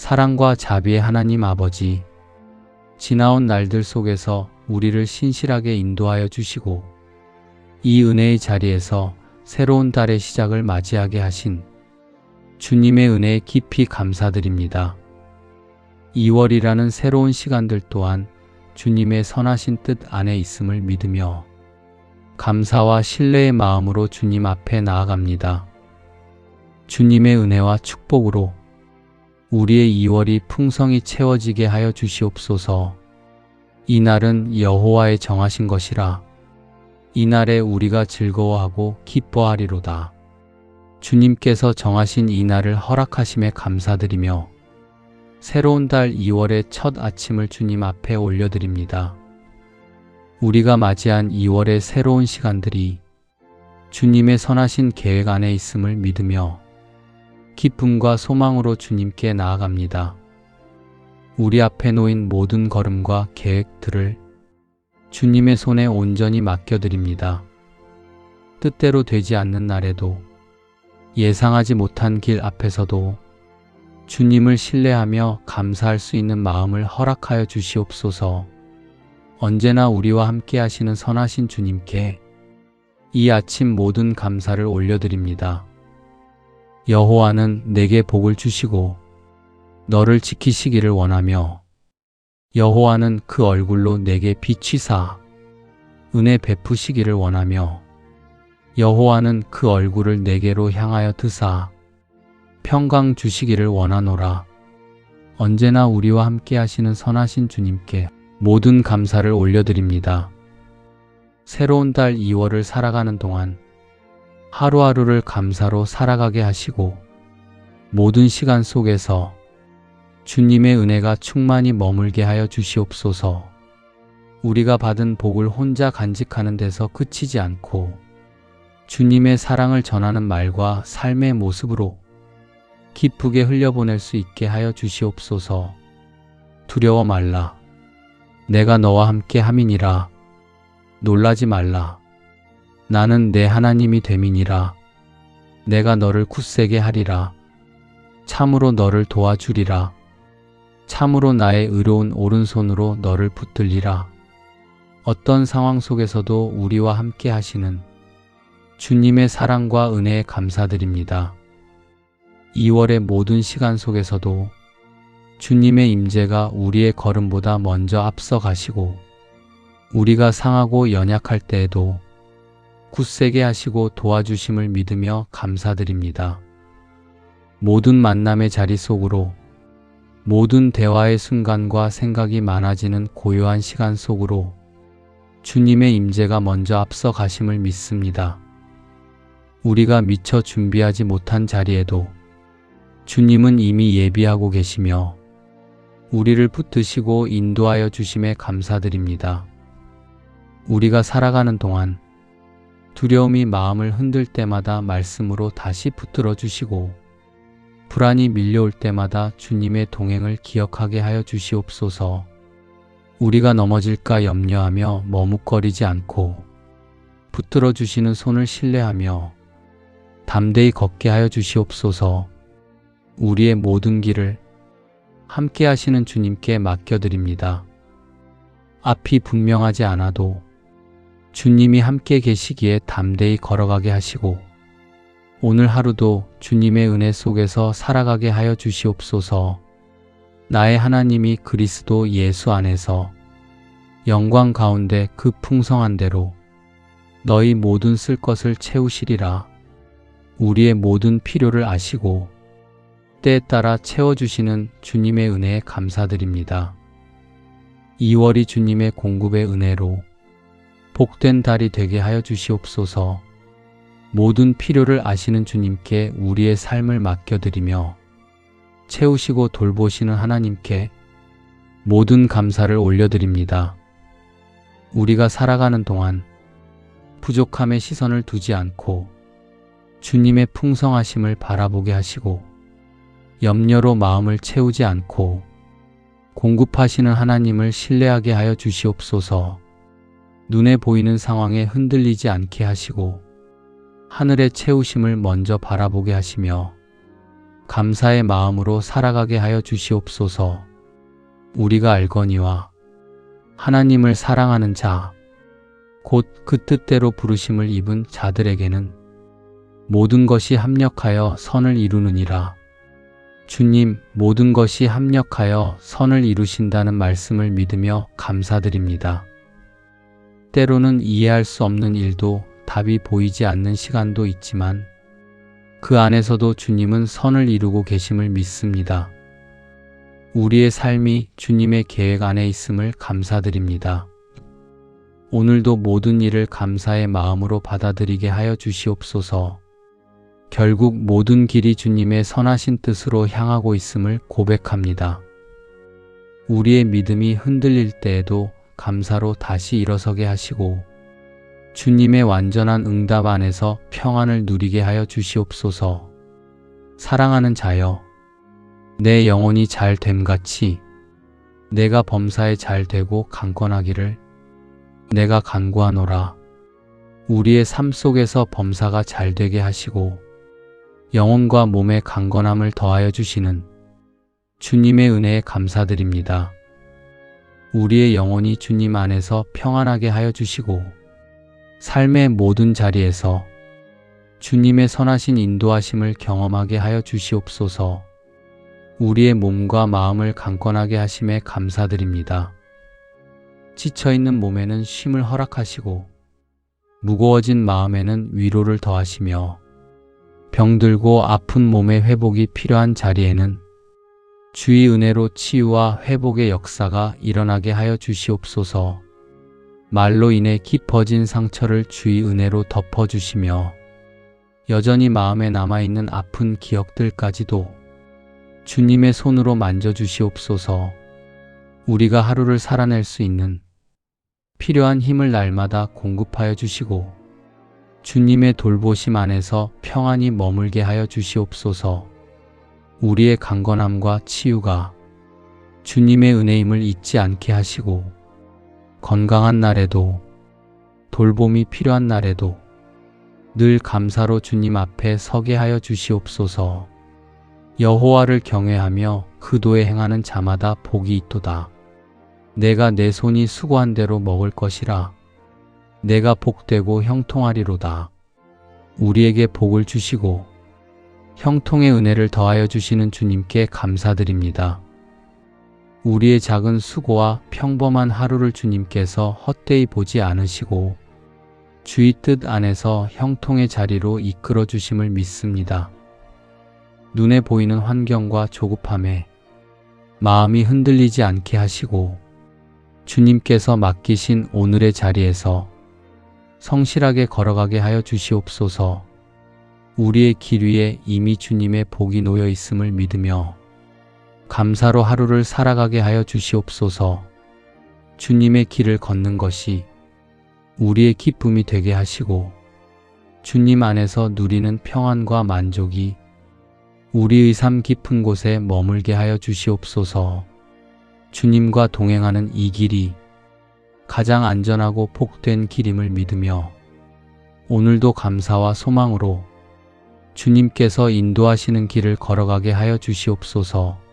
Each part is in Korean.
사랑과 자비의 하나님 아버지, 지나온 날들 속에서 우리를 신실하게 인도하여 주시고 이 은혜의 자리에서 새로운 달의 시작을 맞이하게 하신 주님의 은혜에 깊이 감사드립니다. 2월이라는 새로운 시간들 또한 주님의 선하신 뜻 안에 있음을 믿으며 감사와 신뢰의 마음으로 주님 앞에 나아갑니다. 주님의 은혜와 축복으로 우리의 2월이 풍성히 채워지게 하여 주시옵소서. 이날은 여호와의 정하신 것이라 이날에 우리가 즐거워하고 기뻐하리로다. 주님께서 정하신 이날을 허락하심에 감사드리며 새로운 달 2월의 첫 아침을 주님 앞에 올려드립니다. 우리가 맞이한 2월의 새로운 시간들이 주님의 선하신 계획 안에 있음을 믿으며 기쁨과 소망으로 주님께 나아갑니다. 우리 앞에 놓인 모든 걸음과 계획들을 주님의 손에 온전히 맡겨드립니다. 뜻대로 되지 않는 날에도 예상하지 못한 길 앞에서도 주님을 신뢰하며 감사할 수 있는 마음을 허락하여 주시옵소서. 언제나 우리와 함께 하시는 선하신 주님께 이 아침 모든 감사를 올려드립니다. 여호와는 내게 복을 주시고 너를 지키시기를 원하며 여호와는 그 얼굴로 내게 비치사 은혜 베푸시기를 원하며 여호와는 그 얼굴을 내게로 향하여 드사 평강 주시기를 원하노라. 언제나 우리와 함께 하시는 선하신 주님께 모든 감사를 올려드립니다. 새로운 달 2월을 살아가는 동안 하루하루를 감사로 살아가게 하시고 모든 시간 속에서 주님의 은혜가 충만히 머물게 하여 주시옵소서. 우리가 받은 복을 혼자 간직하는 데서 그치지 않고 주님의 사랑을 전하는 말과 삶의 모습으로 기쁘게 흘려보낼 수 있게 하여 주시옵소서. 두려워 말라. 내가 너와 함께 함이니라. 놀라지 말라. 나는 내 하나님이 됨이니라. 내가 너를 굳세게 하리라. 참으로 너를 도와주리라. 참으로 나의 의로운 오른손으로 너를 붙들리라. 어떤 상황 속에서도 우리와 함께 하시는 주님의 사랑과 은혜에 감사드립니다. 2월의 모든 시간 속에서도 주님의 임재가 우리의 걸음보다 먼저 앞서 가시고 우리가 상하고 연약할 때에도 굳세게 하시고 도와주심을 믿으며 감사드립니다. 모든 만남의 자리 속으로 모든 대화의 순간과 생각이 많아지는 고요한 시간 속으로 주님의 임재가 먼저 앞서 가심을 믿습니다. 우리가 미처 준비하지 못한 자리에도 주님은 이미 예비하고 계시며 우리를 붙드시고 인도하여 주심에 감사드립니다. 우리가 살아가는 동안 두려움이 마음을 흔들 때마다 말씀으로 다시 붙들어 주시고 불안이 밀려올 때마다 주님의 동행을 기억하게 하여 주시옵소서. 우리가 넘어질까 염려하며 머뭇거리지 않고 붙들어 주시는 손을 신뢰하며 담대히 걷게 하여 주시옵소서. 우리의 모든 길을 함께 하시는 주님께 맡겨드립니다. 앞이 분명하지 않아도 주님이 함께 계시기에 담대히 걸어가게 하시고 오늘 하루도 주님의 은혜 속에서 살아가게 하여 주시옵소서. 나의 하나님이 그리스도 예수 안에서 영광 가운데 그 풍성한 대로 너희 모든 쓸 것을 채우시리라. 우리의 모든 필요를 아시고 때에 따라 채워주시는 주님의 은혜에 감사드립니다. 2월이 주님의 공급의 은혜로 복된 달이 되게 하여 주시옵소서. 모든 필요를 아시는 주님께 우리의 삶을 맡겨드리며 채우시고 돌보시는 하나님께 모든 감사를 올려드립니다. 우리가 살아가는 동안 부족함에 시선을 두지 않고 주님의 풍성하심을 바라보게 하시고 염려로 마음을 채우지 않고 공급하시는 하나님을 신뢰하게 하여 주시옵소서. 눈에 보이는 상황에 흔들리지 않게 하시고 하늘의 채우심을 먼저 바라보게 하시며 감사의 마음으로 살아가게 하여 주시옵소서. 우리가 알거니와 하나님을 사랑하는 자, 곧 그 뜻대로 부르심을 입은 자들에게는 모든 것이 합력하여 선을 이루느니라. 주님, 모든 것이 합력하여 선을 이루신다는 말씀을 믿으며 감사드립니다. 때로는 이해할 수 없는 일도 답이 보이지 않는 시간도 있지만 그 안에서도 주님은 선을 이루고 계심을 믿습니다. 우리의 삶이 주님의 계획 안에 있음을 감사드립니다. 오늘도 모든 일을 감사의 마음으로 받아들이게 하여 주시옵소서. 결국 모든 길이 주님의 선하신 뜻으로 향하고 있음을 고백합니다. 우리의 믿음이 흔들릴 때에도 감사로 다시 일어서게 하시고 주님의 완전한 응답 안에서 평안을 누리게 하여 주시옵소서. 사랑하는 자여, 내 영혼이 잘 됨같이 내가 범사에 잘 되고 강건하기를 내가 간구하노라. 우리의 삶 속에서 범사가 잘 되게 하시고 영혼과 몸의 강건함을 더하여 주시는 주님의 은혜에 감사드립니다. 우리의 영혼이 주님 안에서 평안하게 하여 주시고 삶의 모든 자리에서 주님의 선하신 인도하심을 경험하게 하여 주시옵소서. 우리의 몸과 마음을 강건하게 하심에 감사드립니다. 지쳐있는 몸에는 쉼을 허락하시고 무거워진 마음에는 위로를 더하시며 병들고 아픈 몸의 회복이 필요한 자리에는 주의 은혜로 치유와 회복의 역사가 일어나게 하여 주시옵소서. 말로 인해 깊어진 상처를 주의 은혜로 덮어주시며 여전히 마음에 남아있는 아픈 기억들까지도 주님의 손으로 만져주시옵소서. 우리가 하루를 살아낼 수 있는 필요한 힘을 날마다 공급하여 주시고 주님의 돌보심 안에서 평안히 머물게 하여 주시옵소서. 우리의 강건함과 치유가 주님의 은혜임을 잊지 않게 하시고 건강한 날에도 돌봄이 필요한 날에도 늘 감사로 주님 앞에 서게 하여 주시옵소서. 여호와를 경외하며 그 도에 행하는 자마다 복이 있도다. 내가 내 손이 수고한 대로 먹을 것이라. 내가 복되고 형통하리로다. 우리에게 복을 주시고 형통의 은혜를 더하여 주시는 주님께 감사드립니다. 우리의 작은 수고와 평범한 하루를 주님께서 헛되이 보지 않으시고 주의 뜻 안에서 형통의 자리로 이끌어 주심을 믿습니다. 눈에 보이는 환경과 조급함에 마음이 흔들리지 않게 하시고 주님께서 맡기신 오늘의 자리에서 성실하게 걸어가게 하여 주시옵소서. 우리의 길 위에 이미 주님의 복이 놓여 있음을 믿으며 감사로 하루를 살아가게 하여 주시옵소서. 주님의 길을 걷는 것이 우리의 기쁨이 되게 하시고 주님 안에서 누리는 평안과 만족이 우리의 삶 깊은 곳에 머물게 하여 주시옵소서. 주님과 동행하는 이 길이 가장 안전하고 복된 길임을 믿으며 오늘도 감사와 소망으로 주님께서 인도하시는 길을 걸어가게 하여 주시옵소서.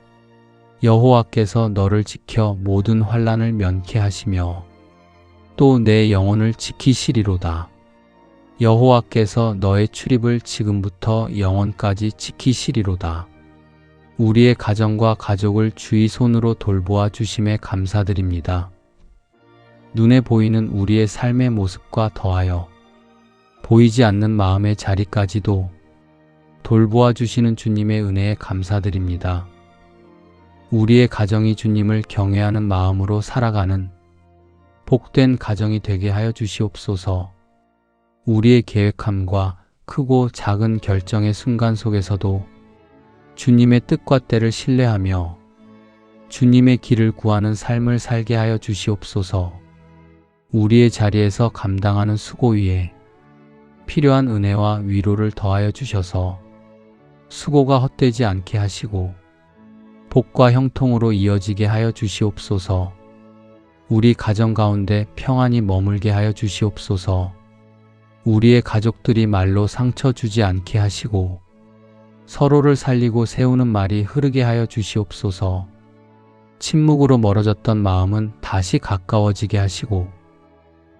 여호와께서 너를 지켜 모든 환난을 면케 하시며 또 내 영혼을 지키시리로다. 여호와께서 너의 출입을 지금부터 영원까지 지키시리로다. 우리의 가정과 가족을 주의 손으로 돌보아 주심에 감사드립니다. 눈에 보이는 우리의 삶의 모습과 더하여 보이지 않는 마음의 자리까지도 돌보아 주시는 주님의 은혜에 감사드립니다. 우리의 가정이 주님을 경외하는 마음으로 살아가는 복된 가정이 되게 하여 주시옵소서. 우리의 계획함과 크고 작은 결정의 순간 속에서도 주님의 뜻과 때를 신뢰하며 주님의 길을 구하는 삶을 살게 하여 주시옵소서. 우리의 자리에서 감당하는 수고 위에 필요한 은혜와 위로를 더하여 주셔서 수고가 헛되지 않게 하시고 복과 형통으로 이어지게 하여 주시옵소서. 우리 가정 가운데 평안히 머물게 하여 주시옵소서. 우리의 가족들이 말로 상처 주지 않게 하시고 서로를 살리고 세우는 말이 흐르게 하여 주시옵소서. 침묵으로 멀어졌던 마음은 다시 가까워지게 하시고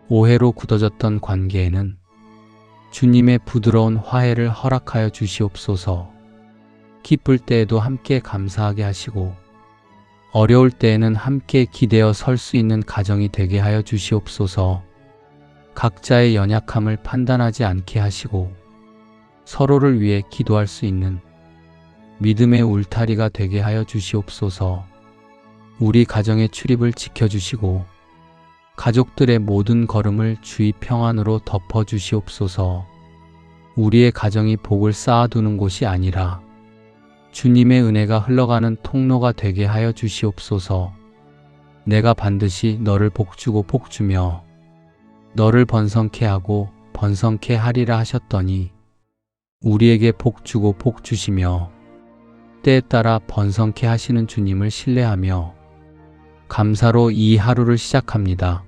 오해로 굳어졌던 관계에는 주님의 부드러운 화해를 허락하여 주시옵소서. 기쁠 때에도 함께 감사하게 하시고 어려울 때에는 함께 기대어 설 수 있는 가정이 되게 하여 주시옵소서. 각자의 연약함을 판단하지 않게 하시고 서로를 위해 기도할 수 있는 믿음의 울타리가 되게 하여 주시옵소서. 우리 가정의 출입을 지켜주시고 가족들의 모든 걸음을 주의 평안으로 덮어 주시옵소서. 우리의 가정이 복을 쌓아두는 곳이 아니라 주님의 은혜가 흘러가는 통로가 되게 하여 주시옵소서. 내가 반드시 너를 복주고 복주며 너를 번성케 하고 번성케 하리라 하셨더니 우리에게 복주고 복주시며 때에 따라 번성케 하시는 주님을 신뢰하며 감사로 이 하루를 시작합니다.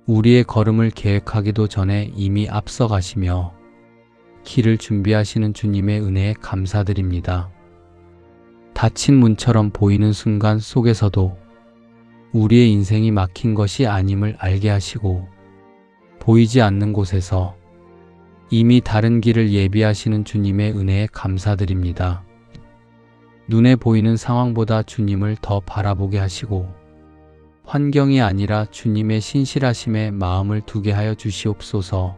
우리의 걸음을 계획하기도 전에 이미 앞서 가시며 길을 준비하시는 주님의 은혜에 감사드립니다. 닫힌 문처럼 보이는 순간 속에서도 우리의 인생이 막힌 것이 아님을 알게 하시고 보이지 않는 곳에서 이미 다른 길을 예비하시는 주님의 은혜에 감사드립니다. 눈에 보이는 상황보다 주님을 더 바라보게 하시고 환경이 아니라 주님의 신실하심에 마음을 두게 하여 주시옵소서.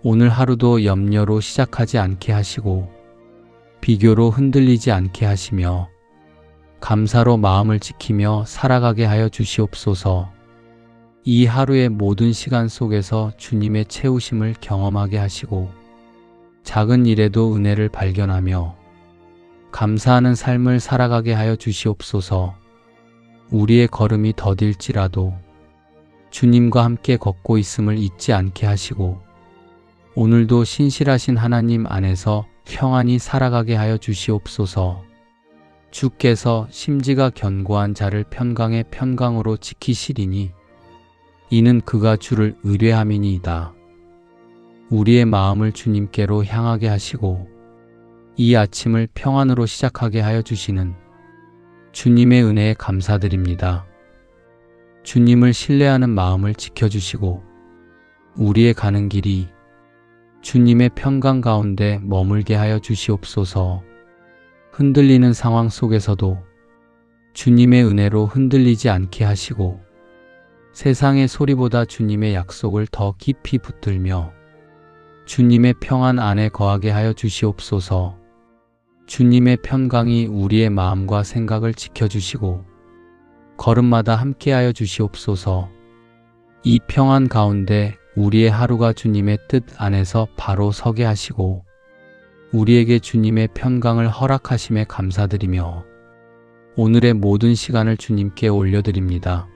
오늘 하루도 염려로 시작하지 않게 하시고 비교로 흔들리지 않게 하시며 감사로 마음을 지키며 살아가게 하여 주시옵소서. 이 하루의 모든 시간 속에서 주님의 채우심을 경험하게 하시고 작은 일에도 은혜를 발견하며 감사하는 삶을 살아가게 하여 주시옵소서. 우리의 걸음이 더딜지라도 주님과 함께 걷고 있음을 잊지 않게 하시고 오늘도 신실하신 하나님 안에서 평안히 살아가게 하여 주시옵소서. 주께서 심지가 견고한 자를 편강의 편강으로 지키시리니 이는 그가 주를 의뢰함이니이다. 우리의 마음을 주님께로 향하게 하시고 이 아침을 평안으로 시작하게 하여 주시는 주님의 은혜에 감사드립니다. 주님을 신뢰하는 마음을 지켜주시고 우리의 가는 길이 주님의 평강 가운데 머물게 하여 주시옵소서. 흔들리는 상황 속에서도 주님의 은혜로 흔들리지 않게 하시고 세상의 소리보다 주님의 약속을 더 깊이 붙들며 주님의 평안 안에 거하게 하여 주시옵소서. 주님의 평강이 우리의 마음과 생각을 지켜주시고 걸음마다 함께하여 주시옵소서. 이 평안 가운데 우리의 하루가 주님의 뜻 안에서 바로 서게 하시고 우리에게 주님의 평강을 허락하심에 감사드리며 오늘의 모든 시간을 주님께 올려드립니다.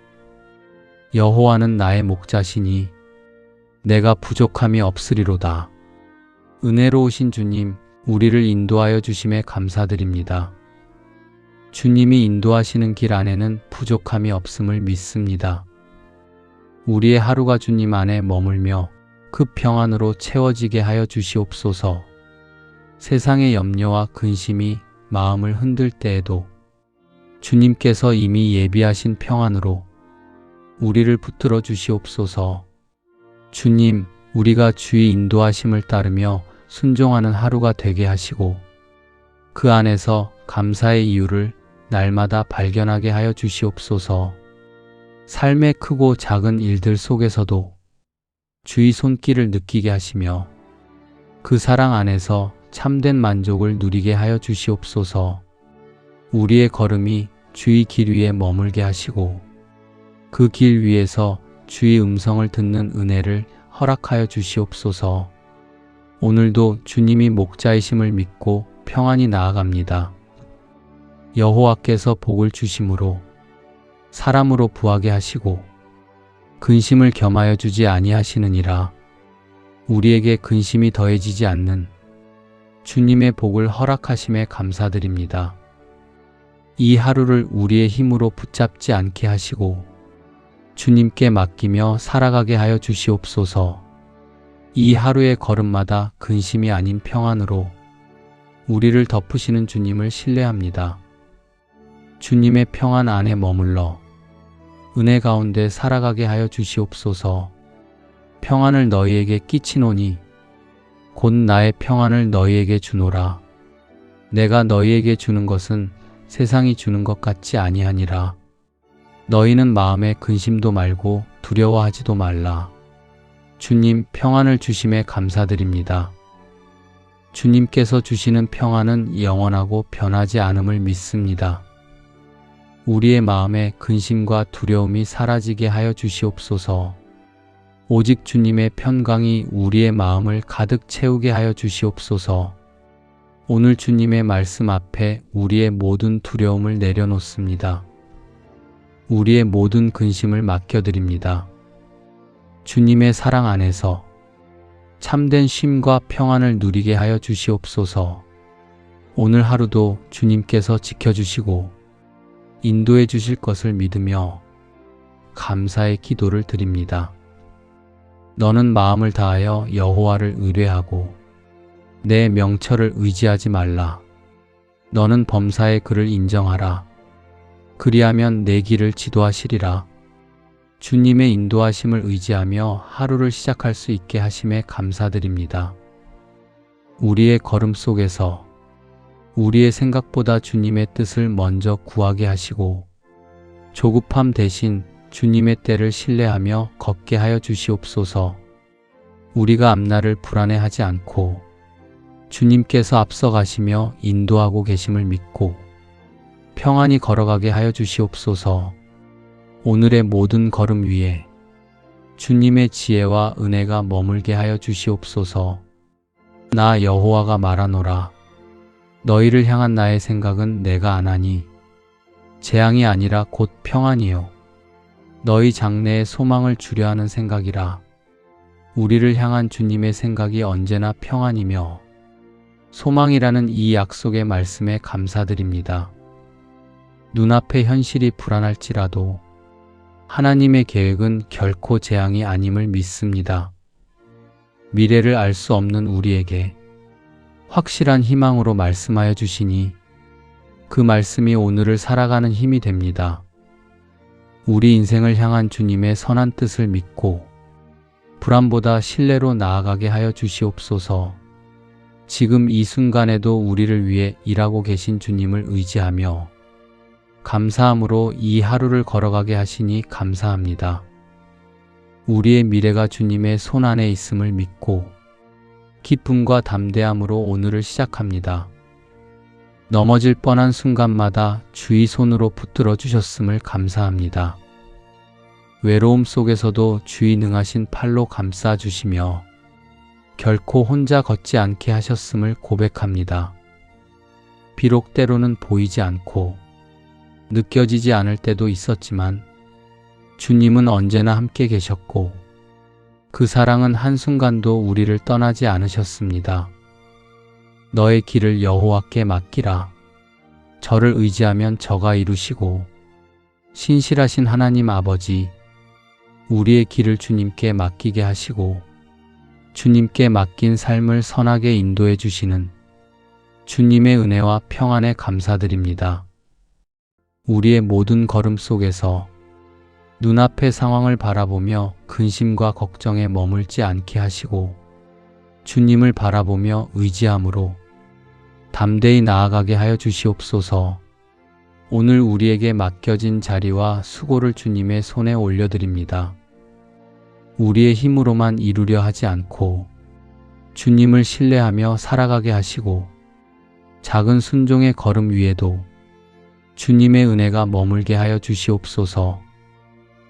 여호와는 나의 목자시니 내가 부족함이 없으리로다. 은혜로우신 주님, 우리를 인도하여 주심에 감사드립니다. 주님이 인도하시는 길 안에는 부족함이 없음을 믿습니다. 우리의 하루가 주님 안에 머물며 그 평안으로 채워지게 하여 주시옵소서. 세상의 염려와 근심이 마음을 흔들 때에도 주님께서 이미 예비하신 평안으로 우리를 붙들어 주시옵소서. 주님, 우리가 주의 인도하심을 따르며 순종하는 하루가 되게 하시고 그 안에서 감사의 이유를 날마다 발견하게 하여 주시옵소서. 삶의 크고 작은 일들 속에서도 주의 손길을 느끼게 하시며 그 사랑 안에서 참된 만족을 누리게 하여 주시옵소서. 우리의 걸음이 주의 길 위에 머물게 하시고 그 길 위에서 주의 음성을 듣는 은혜를 허락하여 주시옵소서. 오늘도 주님이 목자이심을 믿고 평안히 나아갑니다. 여호와께서 복을 주심으로 사람으로 부하게 하시고 근심을 겸하여 주지 아니하시느니라. 우리에게 근심이 더해지지 않는 주님의 복을 허락하심에 감사드립니다. 이 하루를 우리의 힘으로 붙잡지 않게 하시고 주님께 맡기며 살아가게 하여 주시옵소서. 이 하루의 걸음마다 근심이 아닌 평안으로 우리를 덮으시는 주님을 신뢰합니다. 주님의 평안 안에 머물러 은혜 가운데 살아가게 하여 주시옵소서. 평안을 너희에게 끼치노니 곧 나의 평안을 너희에게 주노라. 내가 너희에게 주는 것은 세상이 주는 것 같지 아니하니라. 너희는 마음에 근심도 말고 두려워하지도 말라. 주님 평안을 주심에 감사드립니다. 주님께서 주시는 평안은 영원하고 변하지 않음을 믿습니다. 우리의 마음에 근심과 두려움이 사라지게 하여 주시옵소서. 오직 주님의 평강이 우리의 마음을 가득 채우게 하여 주시옵소서. 오늘 주님의 말씀 앞에 우리의 모든 두려움을 내려놓습니다. 우리의 모든 근심을 맡겨드립니다. 주님의 사랑 안에서 참된 쉼과 평안을 누리게 하여 주시옵소서. 오늘 하루도 주님께서 지켜주시고 인도해 주실 것을 믿으며 감사의 기도를 드립니다. 너는 마음을 다하여 여호와를 의뢰하고 내 명철을 의지하지 말라. 너는 범사의 그를 인정하라. 그리하면 내 길을 지도하시리라. 주님의 인도하심을 의지하며 하루를 시작할 수 있게 하심에 감사드립니다. 우리의 걸음 속에서 우리의 생각보다 주님의 뜻을 먼저 구하게 하시고 조급함 대신 주님의 때를 신뢰하며 걷게 하여 주시옵소서. 우리가 앞날을 불안해하지 않고 주님께서 앞서가시며 인도하고 계심을 믿고 평안히 걸어가게 하여 주시옵소서. 오늘의 모든 걸음 위에 주님의 지혜와 은혜가 머물게 하여 주시옵소서. 나 여호와가 말하노라. 너희를 향한 나의 생각은 내가 아나니 재앙이 아니라 곧 평안이요 너희 장래에 소망을 주려 하는 생각이라. 우리를 향한 주님의 생각이 언제나 평안이며 소망이라는 이 약속의 말씀에 감사드립니다. 눈앞의 현실이 불안할지라도 하나님의 계획은 결코 재앙이 아님을 믿습니다. 미래를 알 수 없는 우리에게 확실한 희망으로 말씀하여 주시니 그 말씀이 오늘을 살아가는 힘이 됩니다. 우리 인생을 향한 주님의 선한 뜻을 믿고 불안보다 신뢰로 나아가게 하여 주시옵소서. 지금 이 순간에도 우리를 위해 일하고 계신 주님을 의지하며 감사함으로 이 하루를 걸어가게 하시니 감사합니다. 우리의 미래가 주님의 손 안에 있음을 믿고 기쁨과 담대함으로 오늘을 시작합니다. 넘어질 뻔한 순간마다 주의 손으로 붙들어 주셨음을 감사합니다. 외로움 속에서도 주의 능하신 팔로 감싸 주시며 결코 혼자 걷지 않게 하셨음을 고백합니다. 비록 때로는 보이지 않고 느껴지지 않을 때도 있었지만 주님은 언제나 함께 계셨고 그 사랑은 한순간도 우리를 떠나지 않으셨습니다. 너의 길을 여호와께 맡기라. 저를 의지하면 저가 이루시고 신실하신 하나님 아버지, 우리의 길을 주님께 맡기게 하시고 주님께 맡긴 삶을 선하게 인도해 주시는 주님의 은혜와 평안에 감사드립니다. 우리의 모든 걸음 속에서 눈앞의 상황을 바라보며 근심과 걱정에 머물지 않게 하시고 주님을 바라보며 의지함으로 담대히 나아가게 하여 주시옵소서. 오늘 우리에게 맡겨진 자리와 수고를 주님의 손에 올려드립니다. 우리의 힘으로만 이루려 하지 않고 주님을 신뢰하며 살아가게 하시고 작은 순종의 걸음 위에도 주님의 은혜가 머물게 하여 주시옵소서.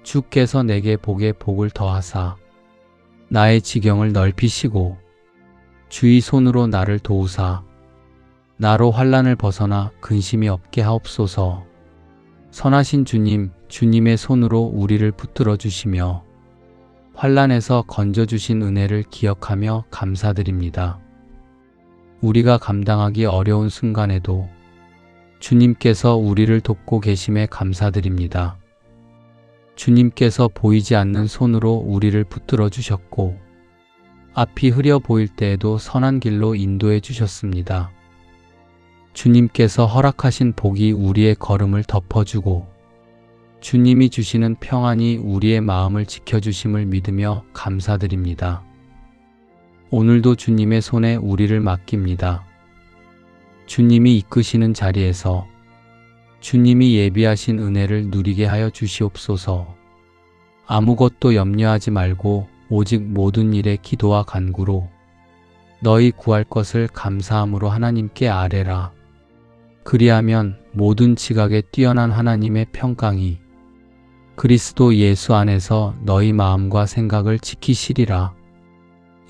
주께서 내게 복에 복을 더하사 나의 지경을 넓히시고 주의 손으로 나를 도우사 나로 환난을 벗어나 근심이 없게 하옵소서. 선하신 주님, 주님의 손으로 우리를 붙들어 주시며 환난에서 건져주신 은혜를 기억하며 감사드립니다. 우리가 감당하기 어려운 순간에도 주님께서 우리를 돕고 계심에 감사드립니다. 주님께서 보이지 않는 손으로 우리를 붙들어 주셨고 앞이 흐려 보일 때에도 선한 길로 인도해 주셨습니다. 주님께서 허락하신 복이 우리의 걸음을 덮어주고 주님이 주시는 평안이 우리의 마음을 지켜주심을 믿으며 감사드립니다. 오늘도 주님의 손에 우리를 맡깁니다. 주님이 이끄시는 자리에서 주님이 예비하신 은혜를 누리게 하여 주시옵소서. 아무것도 염려하지 말고 오직 모든 일에 기도와 간구로 너희 구할 것을 감사함으로 하나님께 아뢰라. 그리하면 모든 지각에 뛰어난 하나님의 평강이 그리스도 예수 안에서 너희 마음과 생각을 지키시리라.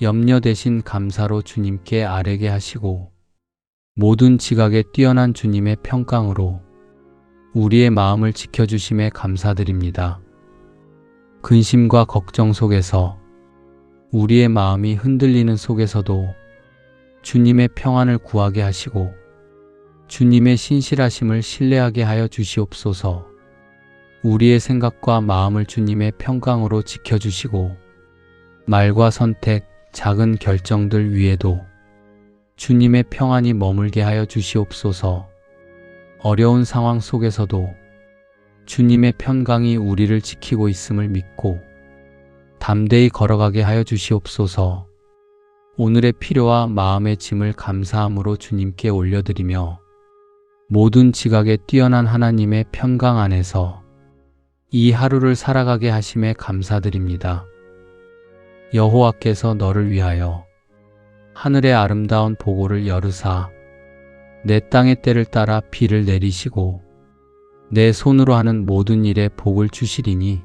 염려 대신 감사로 주님께 아뢰게 하시고 모든 지각에 뛰어난 주님의 평강으로 우리의 마음을 지켜주심에 감사드립니다. 근심과 걱정 속에서 우리의 마음이 흔들리는 속에서도 주님의 평안을 구하게 하시고 주님의 신실하심을 신뢰하게 하여 주시옵소서. 우리의 생각과 마음을 주님의 평강으로 지켜주시고 말과 선택, 작은 결정들 위에도 주님의 평안이 머물게 하여 주시옵소서. 어려운 상황 속에서도 주님의 평강이 우리를 지키고 있음을 믿고 담대히 걸어가게 하여 주시옵소서. 오늘의 필요와 마음의 짐을 감사함으로 주님께 올려드리며 모든 지각에 뛰어난 하나님의 평강 안에서 이 하루를 살아가게 하심에 감사드립니다. 여호와께서 너를 위하여 하늘의 아름다운 보고를 열으사 내 땅의 때를 따라 비를 내리시고 내 손으로 하는 모든 일에 복을 주시리니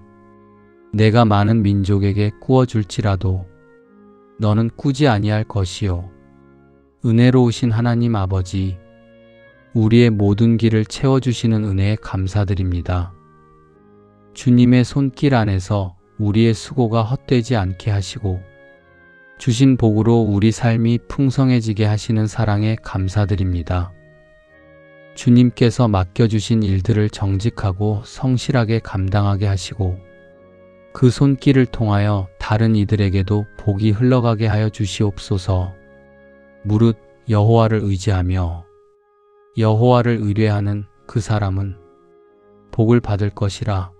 내가 많은 민족에게 꾸어줄지라도 너는 꾸지 아니할 것이요 은혜로우신 하나님 아버지, 우리의 모든 길을 채워주시는 은혜에 감사드립니다. 주님의 손길 안에서 우리의 수고가 헛되지 않게 하시고 주신 복으로 우리 삶이 풍성해지게 하시는 사랑에 감사드립니다. 주님께서 맡겨주신 일들을 정직하고 성실하게 감당하게 하시고 그 손길을 통하여 다른 이들에게도 복이 흘러가게 하여 주시옵소서. 무릇 여호와를 의지하며 여호와를 의뢰하는 그 사람은 복을 받을 것이라.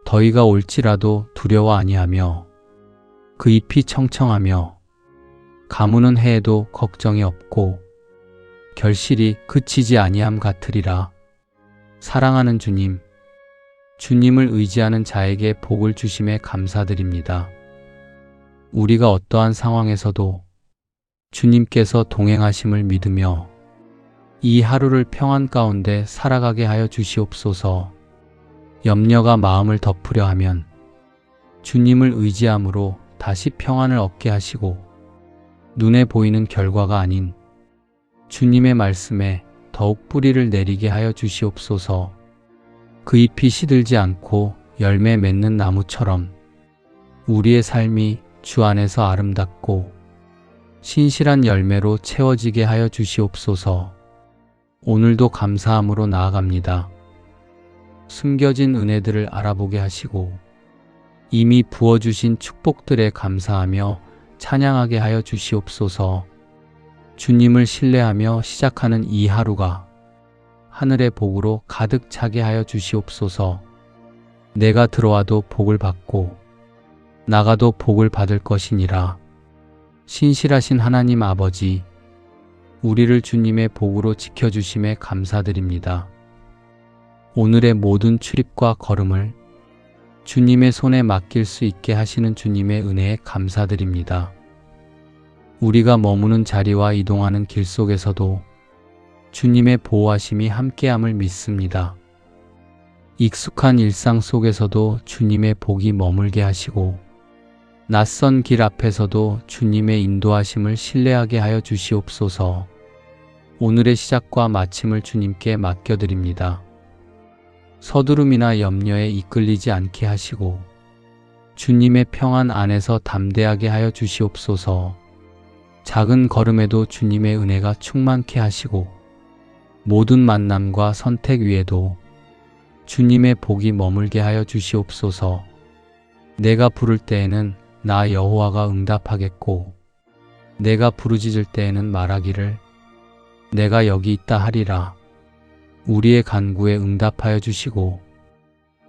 더위가 올지라도 두려워 아니하며 그 잎이 청청하며 가무는 해에도 걱정이 없고 결실이 그치지 아니함 같으리라. 사랑하는 주님, 주님을 의지하는 자에게 복을 주심에 감사드립니다. 우리가 어떠한 상황에서도 주님께서 동행하심을 믿으며 이 하루를 평안 가운데 살아가게 하여 주시옵소서. 염려가 마음을 덮으려 하면 주님을 의지함으로 다시 평안을 얻게 하시고 눈에 보이는 결과가 아닌 주님의 말씀에 더욱 뿌리를 내리게 하여 주시옵소서. 그 잎이 시들지 않고 열매 맺는 나무처럼 우리의 삶이 주 안에서 아름답고 신실한 열매로 채워지게 하여 주시옵소서. 오늘도 감사함으로 나아갑니다. 숨겨진 은혜들을 알아보게 하시고 이미 부어주신 축복들에 감사하며 찬양하게 하여 주시옵소서. 주님을 신뢰하며 시작하는 이 하루가 하늘의 복으로 가득 차게 하여 주시옵소서. 내가 들어와도 복을 받고 나가도 복을 받을 것이니라. 신실하신 하나님 아버지, 우리를 주님의 복으로 지켜주심에 감사드립니다. 오늘의 모든 출입과 걸음을 주님의 손에 맡길 수 있게 하시는 주님의 은혜에 감사드립니다. 우리가 머무는 자리와 이동하는 길 속에서도 주님의 보호하심이 함께함을 믿습니다. 익숙한 일상 속에서도 주님의 복이 머물게 하시고 낯선 길 앞에서도 주님의 인도하심을 신뢰하게 하여 주시옵소서. 오늘의 시작과 마침을 주님께 맡겨드립니다. 서두름이나 염려에 이끌리지 않게 하시고 주님의 평안 안에서 담대하게 하여 주시옵소서. 작은 걸음에도 주님의 은혜가 충만케 하시고 모든 만남과 선택 위에도 주님의 복이 머물게 하여 주시옵소서. 내가 부를 때에는 나 여호와가 응답하겠고 내가 부르짖을 때에는 말하기를 내가 여기 있다 하리라. 우리의 간구에 응답하여 주시고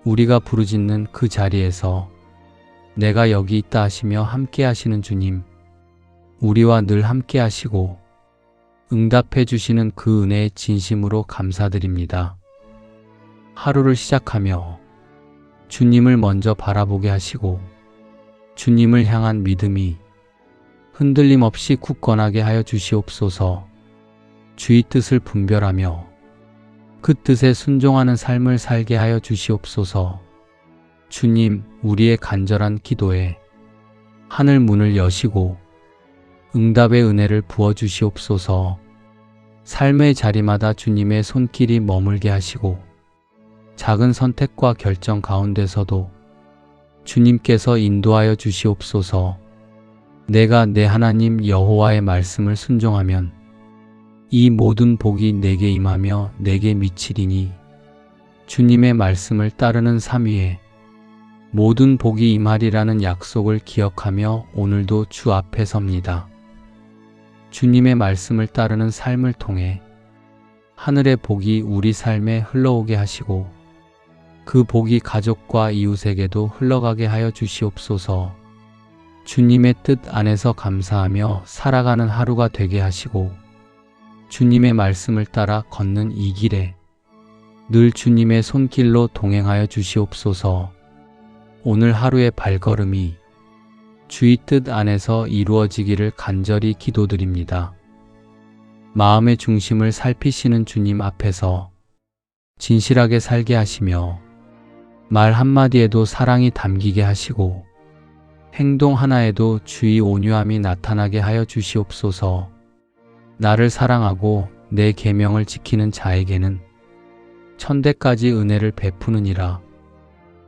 우리가 부르짖는 그 자리에서 내가 여기 있다 하시며 함께 하시는 주님, 우리와 늘 함께 하시고 응답해 주시는 그 은혜에 진심으로 감사드립니다. 하루를 시작하며 주님을 먼저 바라보게 하시고 주님을 향한 믿음이 흔들림 없이 굳건하게 하여 주시옵소서. 주의 뜻을 분별하며 그 뜻에 순종하는 삶을 살게 하여 주시옵소서. 주님, 우리의 간절한 기도에 하늘 문을 여시고 응답의 은혜를 부어 주시옵소서. 삶의 자리마다 주님의 손길이 머물게 하시고 작은 선택과 결정 가운데서도 주님께서 인도하여 주시옵소서. 내가 내 하나님 여호와의 말씀을 순종하면 이 모든 복이 내게 임하며 내게 미치리니 주님의 말씀을 따르는 삶 위에 모든 복이 임하리라는 약속을 기억하며 오늘도 주 앞에 섭니다. 주님의 말씀을 따르는 삶을 통해 하늘의 복이 우리 삶에 흘러오게 하시고 그 복이 가족과 이웃에게도 흘러가게 하여 주시옵소서. 주님의 뜻 안에서 감사하며 살아가는 하루가 되게 하시고 주님의 말씀을 따라 걷는 이 길에 늘 주님의 손길로 동행하여 주시옵소서. 오늘 하루의 발걸음이 주의 뜻 안에서 이루어지기를 간절히 기도드립니다. 마음의 중심을 살피시는 주님 앞에서 진실하게 살게 하시며 말 한마디에도 사랑이 담기게 하시고 행동 하나에도 주의 온유함이 나타나게 하여 주시옵소서. 나를 사랑하고 내 계명을 지키는 자에게는 천대까지 은혜를 베푸느니라.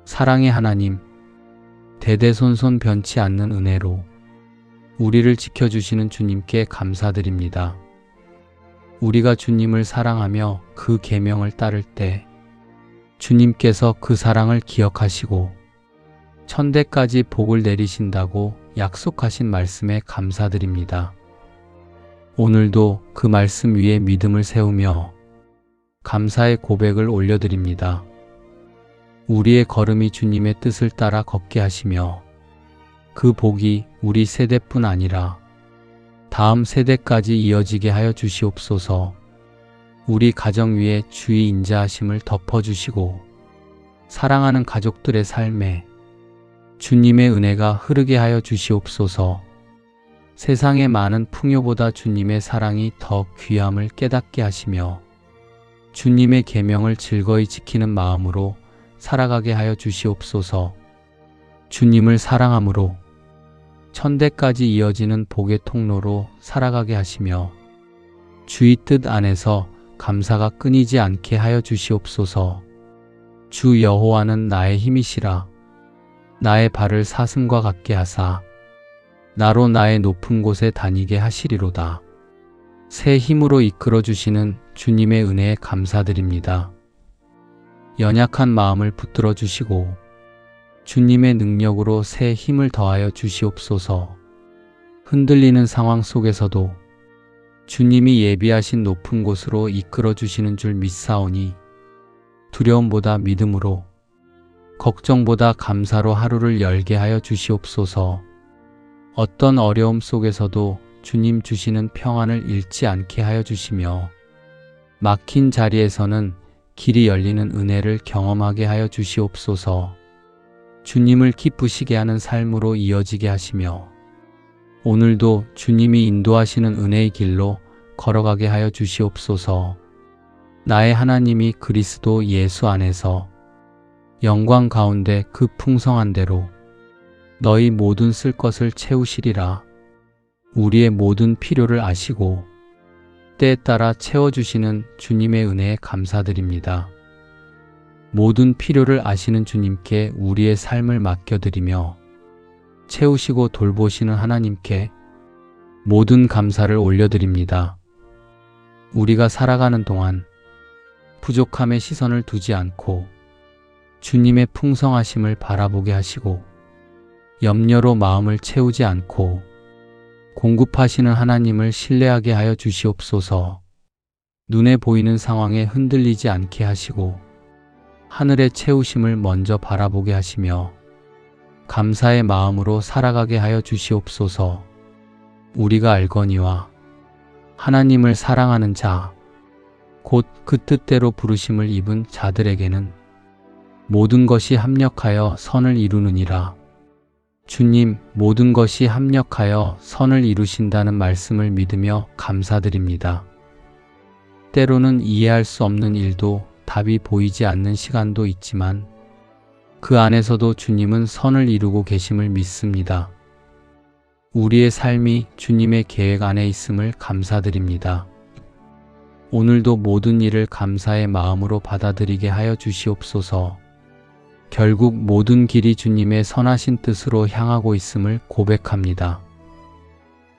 사랑의 하나님, 대대손손 변치 않는 은혜로 우리를 지켜주시는 주님께 감사드립니다. 우리가 주님을 사랑하며 그 계명을 따를 때 주님께서 그 사랑을 기억하시고 천대까지 복을 내리신다고 약속하신 말씀에 감사드립니다. 오늘도 그 말씀 위에 믿음을 세우며 감사의 고백을 올려드립니다. 우리의 걸음이 주님의 뜻을 따라 걷게 하시며 그 복이 우리 세대뿐 아니라 다음 세대까지 이어지게 하여 주시옵소서. 우리 가정 위에 주의 인자하심을 덮어주시고 사랑하는 가족들의 삶에 주님의 은혜가 흐르게 하여 주시옵소서. 세상의 많은 풍요보다 주님의 사랑이 더 귀함을 깨닫게 하시며 주님의 계명을 즐거이 지키는 마음으로 살아가게 하여 주시옵소서. 주님을 사랑함으로 천대까지 이어지는 복의 통로로 살아가게 하시며 주의 뜻 안에서 감사가 끊이지 않게 하여 주시옵소서. 주 여호와는 나의 힘이시라. 나의 발을 사슴과 같게 하사 나로 나의 높은 곳에 다니게 하시리로다. 새 힘으로 이끌어 주시는 주님의 은혜에 감사드립니다. 연약한 마음을 붙들어 주시고 주님의 능력으로 새 힘을 더하여 주시옵소서. 흔들리는 상황 속에서도 주님이 예비하신 높은 곳으로 이끌어 주시는 줄 믿사오니 두려움보다 믿음으로 걱정보다 감사로 하루를 열게 하여 주시옵소서. 어떤 어려움 속에서도 주님 주시는 평안을 잃지 않게 하여 주시며 막힌 자리에서는 길이 열리는 은혜를 경험하게 하여 주시옵소서. 주님을 기쁘시게 하는 삶으로 이어지게 하시며 오늘도 주님이 인도하시는 은혜의 길로 걸어가게 하여 주시옵소서. 나의 하나님이 그리스도 예수 안에서 영광 가운데 그 풍성한 대로 너희 모든 쓸 것을 채우시리라. 우리의 모든 필요를 아시고 때에 따라 채워주시는 주님의 은혜에 감사드립니다. 모든 필요를 아시는 주님께 우리의 삶을 맡겨드리며 채우시고 돌보시는 하나님께 모든 감사를 올려드립니다. 우리가 살아가는 동안 부족함에 시선을 두지 않고 주님의 풍성하심을 바라보게 하시고 염려로 마음을 채우지 않고 공급하시는 하나님을 신뢰하게 하여 주시옵소서. 눈에 보이는 상황에 흔들리지 않게 하시고 하늘의 채우심을 먼저 바라보게 하시며 감사의 마음으로 살아가게 하여 주시옵소서. 우리가 알거니와 하나님을 사랑하는 자, 곧 그 뜻대로 부르심을 입은 자들에게는 모든 것이 합력하여 선을 이루느니라. 주님, 모든 것이 합력하여 선을 이루신다는 말씀을 믿으며 감사드립니다. 때로는 이해할 수 없는 일도 답이 보이지 않는 시간도 있지만 그 안에서도 주님은 선을 이루고 계심을 믿습니다. 우리의 삶이 주님의 계획 안에 있음을 감사드립니다. 오늘도 모든 일을 감사의 마음으로 받아들이게 하여 주시옵소서. 결국 모든 길이 주님의 선하신 뜻으로 향하고 있음을 고백합니다.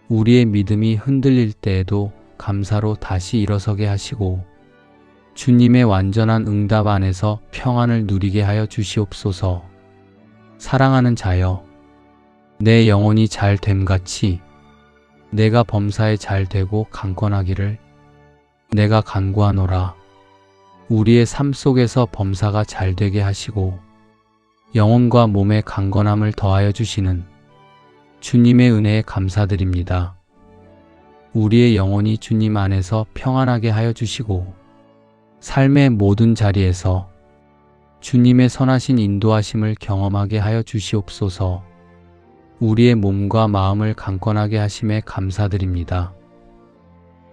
우리의 믿음이 흔들릴 때에도 감사로 다시 일어서게 하시고 주님의 완전한 응답 안에서 평안을 누리게 하여 주시옵소서. 사랑하는 자여, 내 영혼이 잘 됨같이 내가 범사에 잘 되고 강건하기를 내가 간구하노라. 우리의 삶 속에서 범사가 잘 되게 하시고 영혼과 몸의 강건함을 더하여 주시는 주님의 은혜에 감사드립니다. 우리의 영혼이 주님 안에서 평안하게 하여 주시고 삶의 모든 자리에서 주님의 선하신 인도하심을 경험하게 하여 주시옵소서. 우리의 몸과 마음을 강건하게 하심에 감사드립니다.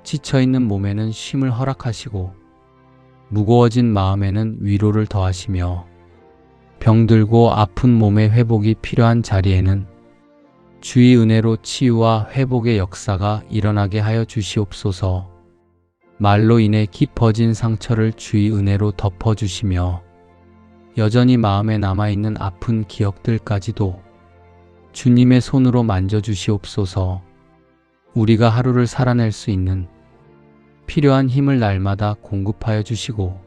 지쳐있는 몸에는 쉼을 허락하시고 무거워진 마음에는 위로를 더하시며 병들고 아픈 몸의 회복이 필요한 자리에는 주의 은혜로 치유와 회복의 역사가 일어나게 하여 주시옵소서. 말로 인해 깊어진 상처를 주의 은혜로 덮어주시며 여전히 마음에 남아있는 아픈 기억들까지도 주님의 손으로 만져주시옵소서. 우리가 하루를 살아낼 수 있는 필요한 힘을 날마다 공급하여 주시고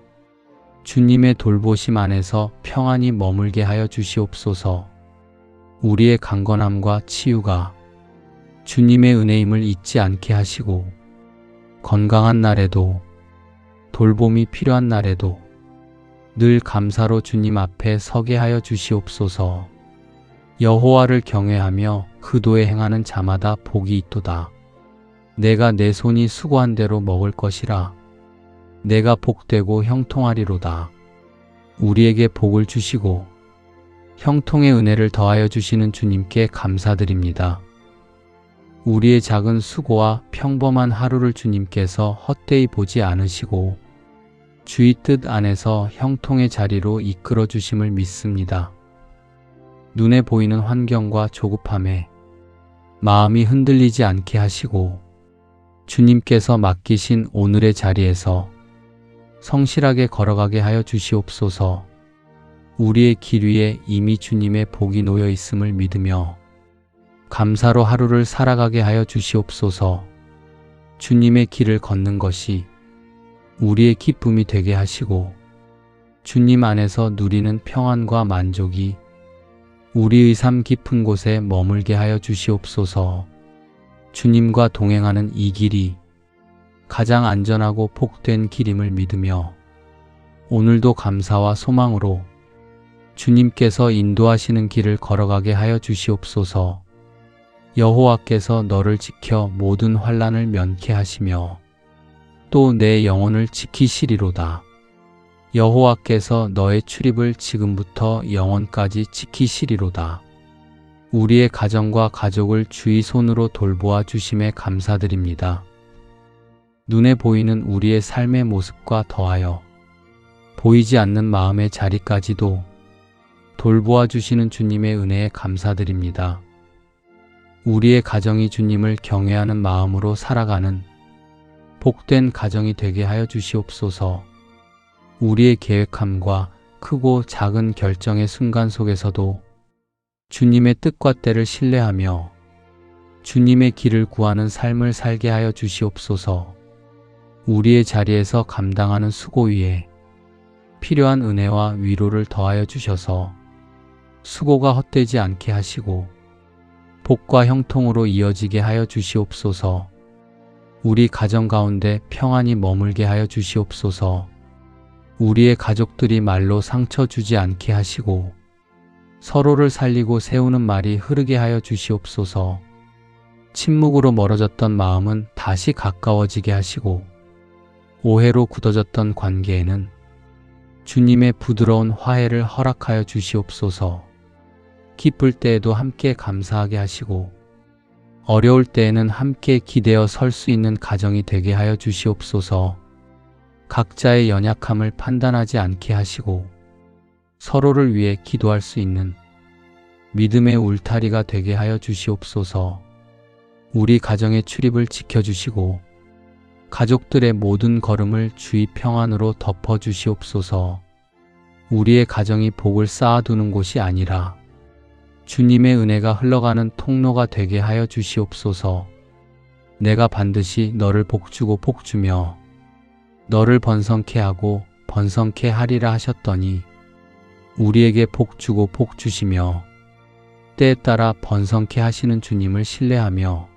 주님의 돌보심 안에서 평안히 머물게 하여 주시옵소서. 우리의 강건함과 치유가 주님의 은혜임을 잊지 않게 하시고 건강한 날에도 돌봄이 필요한 날에도 늘 감사로 주님 앞에 서게 하여 주시옵소서. 여호와를 경외하며 그 도에 행하는 자마다 복이 있도다. 내가 내 손이 수고한 대로 먹을 것이라. 내가 복되고 형통하리로다. 우리에게 복을 주시고 형통의 은혜를 더하여 주시는 주님께 감사드립니다. 우리의 작은 수고와 평범한 하루를 주님께서 헛되이 보지 않으시고 주의 뜻 안에서 형통의 자리로 이끌어 주심을 믿습니다. 눈에 보이는 환경과 조급함에 마음이 흔들리지 않게 하시고 주님께서 맡기신 오늘의 자리에서 성실하게 걸어가게 하여 주시옵소서. 우리의 길 위에 이미 주님의 복이 놓여 있음을 믿으며 감사로 하루를 살아가게 하여 주시옵소서. 주님의 길을 걷는 것이 우리의 기쁨이 되게 하시고 주님 안에서 누리는 평안과 만족이 우리의 삶 깊은 곳에 머물게 하여 주시옵소서. 주님과 동행하는 이 길이 가장 안전하고 복된 길임을 믿으며 오늘도 감사와 소망으로 주님께서 인도하시는 길을 걸어가게 하여 주시옵소서. 여호와께서 너를 지켜 모든 환난을 면케 하시며 또 내 영혼을 지키시리로다. 여호와께서 너의 출입을 지금부터 영원까지 지키시리로다. 우리의 가정과 가족을 주의 손으로 돌보아 주심에 감사드립니다. 눈에 보이는 우리의 삶의 모습과 더하여 보이지 않는 마음의 자리까지도 돌보아 주시는 주님의 은혜에 감사드립니다. 우리의 가정이 주님을 경외하는 마음으로 살아가는 복된 가정이 되게 하여 주시옵소서. 우리의 계획함과 크고 작은 결정의 순간 속에서도 주님의 뜻과 때를 신뢰하며 주님의 길을 구하는 삶을 살게 하여 주시옵소서. 우리의 자리에서 감당하는 수고 위에 필요한 은혜와 위로를 더하여 주셔서 수고가 헛되지 않게 하시고 복과 형통으로 이어지게 하여 주시옵소서. 우리 가정 가운데 평안이 머물게 하여 주시옵소서. 우리의 가족들이 말로 상처 주지 않게 하시고 서로를 살리고 세우는 말이 흐르게 하여 주시옵소서. 침묵으로 멀어졌던 마음은 다시 가까워지게 하시고 오해로 굳어졌던 관계에는 주님의 부드러운 화해를 허락하여 주시옵소서. 기쁠 때에도 함께 감사하게 하시고 어려울 때에는 함께 기대어 설 수 있는 가정이 되게 하여 주시옵소서. 각자의 연약함을 판단하지 않게 하시고 서로를 위해 기도할 수 있는 믿음의 울타리가 되게 하여 주시옵소서. 우리 가정의 출입을 지켜주시고 가족들의 모든 걸음을 주의 평안으로 덮어 주시옵소서. 우리의 가정이 복을 쌓아두는 곳이 아니라 주님의 은혜가 흘러가는 통로가 되게 하여 주시옵소서. 내가 반드시 너를 복주고 복주며 너를 번성케 하고 번성케 하리라 하셨더니 우리에게 복주고 복주시며 때에 따라 번성케 하시는 주님을 신뢰하며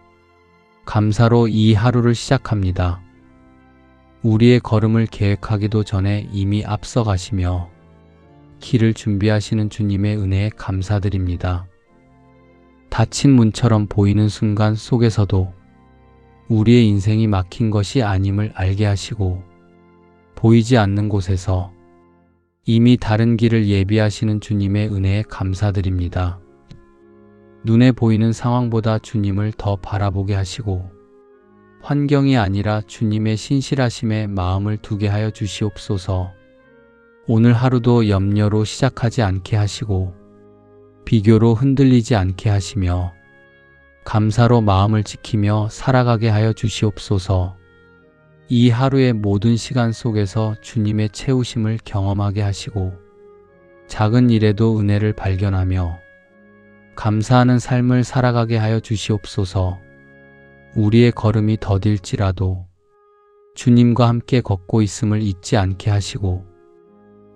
감사로 이 하루를 시작합니다. 우리의 걸음을 계획하기도 전에 이미 앞서가시며 길을 준비하시는 주님의 은혜에 감사드립니다. 닫힌 문처럼 보이는 순간 속에서도 우리의 인생이 막힌 것이 아님을 알게 하시고 보이지 않는 곳에서 이미 다른 길을 예비하시는 주님의 은혜에 감사드립니다. 눈에 보이는 상황보다 주님을 더 바라보게 하시고 환경이 아니라 주님의 신실하심에 마음을 두게 하여 주시옵소서. 오늘 하루도 염려로 시작하지 않게 하시고 비교로 흔들리지 않게 하시며 감사로 마음을 지키며 살아가게 하여 주시옵소서. 이 하루의 모든 시간 속에서 주님의 채우심을 경험하게 하시고 작은 일에도 은혜를 발견하며 감사하는 삶을 살아가게 하여 주시옵소서. 우리의 걸음이 더딜지라도 주님과 함께 걷고 있음을 잊지 않게 하시고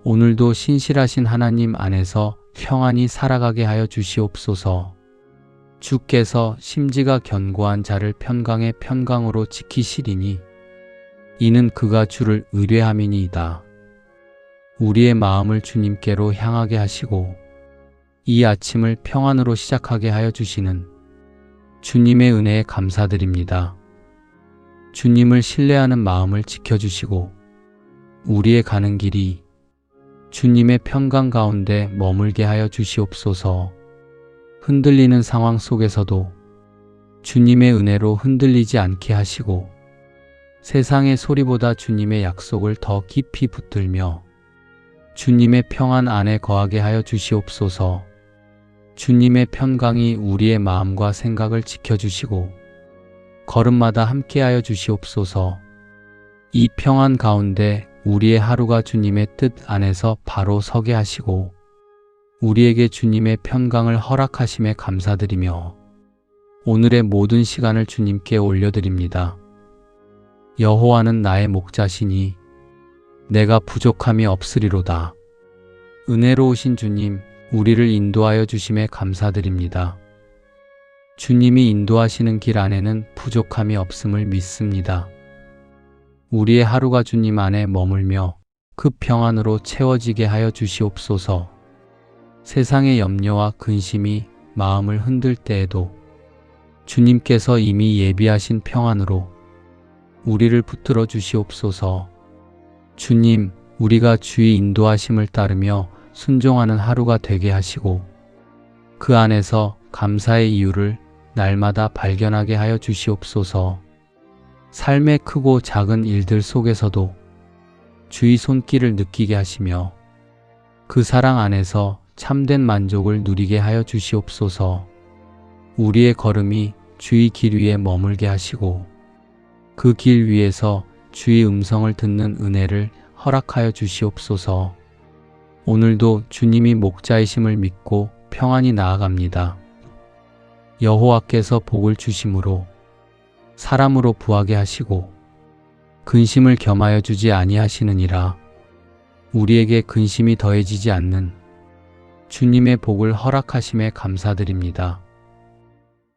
오늘도 신실하신 하나님 안에서 평안히 살아가게 하여 주시옵소서. 주께서 심지가 견고한 자를 편강의 편강으로 지키시리니 이는 그가 주를 의뢰함이니이다. 우리의 마음을 주님께로 향하게 하시고 이 아침을 평안으로 시작하게 하여 주시는 주님의 은혜에 감사드립니다. 주님을 신뢰하는 마음을 지켜주시고 우리의 가는 길이 주님의 평강 가운데 머물게 하여 주시옵소서. 흔들리는 상황 속에서도 주님의 은혜로 흔들리지 않게 하시고 세상의 소리보다 주님의 약속을 더 깊이 붙들며 주님의 평안 안에 거하게 하여 주시옵소서. 주님의 평강이 우리의 마음과 생각을 지켜주시고 걸음마다 함께하여 주시옵소서. 이 평안 가운데 우리의 하루가 주님의 뜻 안에서 바로 서게 하시고 우리에게 주님의 평강을 허락하심에 감사드리며 오늘의 모든 시간을 주님께 올려드립니다. 여호와는 나의 목자시니 내가 부족함이 없으리로다. 은혜로우신 주님, 우리를 인도하여 주심에 감사드립니다. 주님이 인도하시는 길 안에는 부족함이 없음을 믿습니다. 우리의 하루가 주님 안에 머물며 그 평안으로 채워지게 하여 주시옵소서. 세상의 염려와 근심이 마음을 흔들 때에도 주님께서 이미 예비하신 평안으로 우리를 붙들어 주시옵소서. 주님, 우리가 주의 인도하심을 따르며 순종하는 하루가 되게 하시고 그 안에서 감사의 이유를 날마다 발견하게 하여 주시옵소서. 삶의 크고 작은 일들 속에서도 주의 손길을 느끼게 하시며 그 사랑 안에서 참된 만족을 누리게 하여 주시옵소서. 우리의 걸음이 주의 길 위에 머물게 하시고 그 길 위에서 주의 음성을 듣는 은혜를 허락하여 주시옵소서. 오늘도 주님이 목자이심을 믿고 평안히 나아갑니다. 여호와께서 복을 주심으로 사람으로 부하게 하시고 근심을 겸하여 주지 아니하시느니라. 우리에게 근심이 더해지지 않는 주님의 복을 허락하심에 감사드립니다.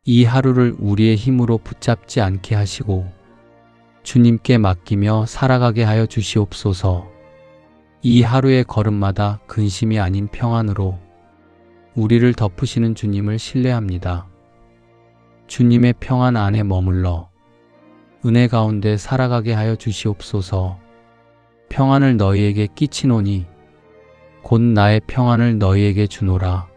이 하루를 우리의 힘으로 붙잡지 않게 하시고 주님께 맡기며 살아가게 하여 주시옵소서. 이 하루의 걸음마다 근심이 아닌 평안으로 우리를 덮으시는 주님을 신뢰합니다. 주님의 평안 안에 머물러 은혜 가운데 살아가게 하여 주시옵소서. 평안을 너희에게 끼치노니 곧 나의 평안을 너희에게 주노라.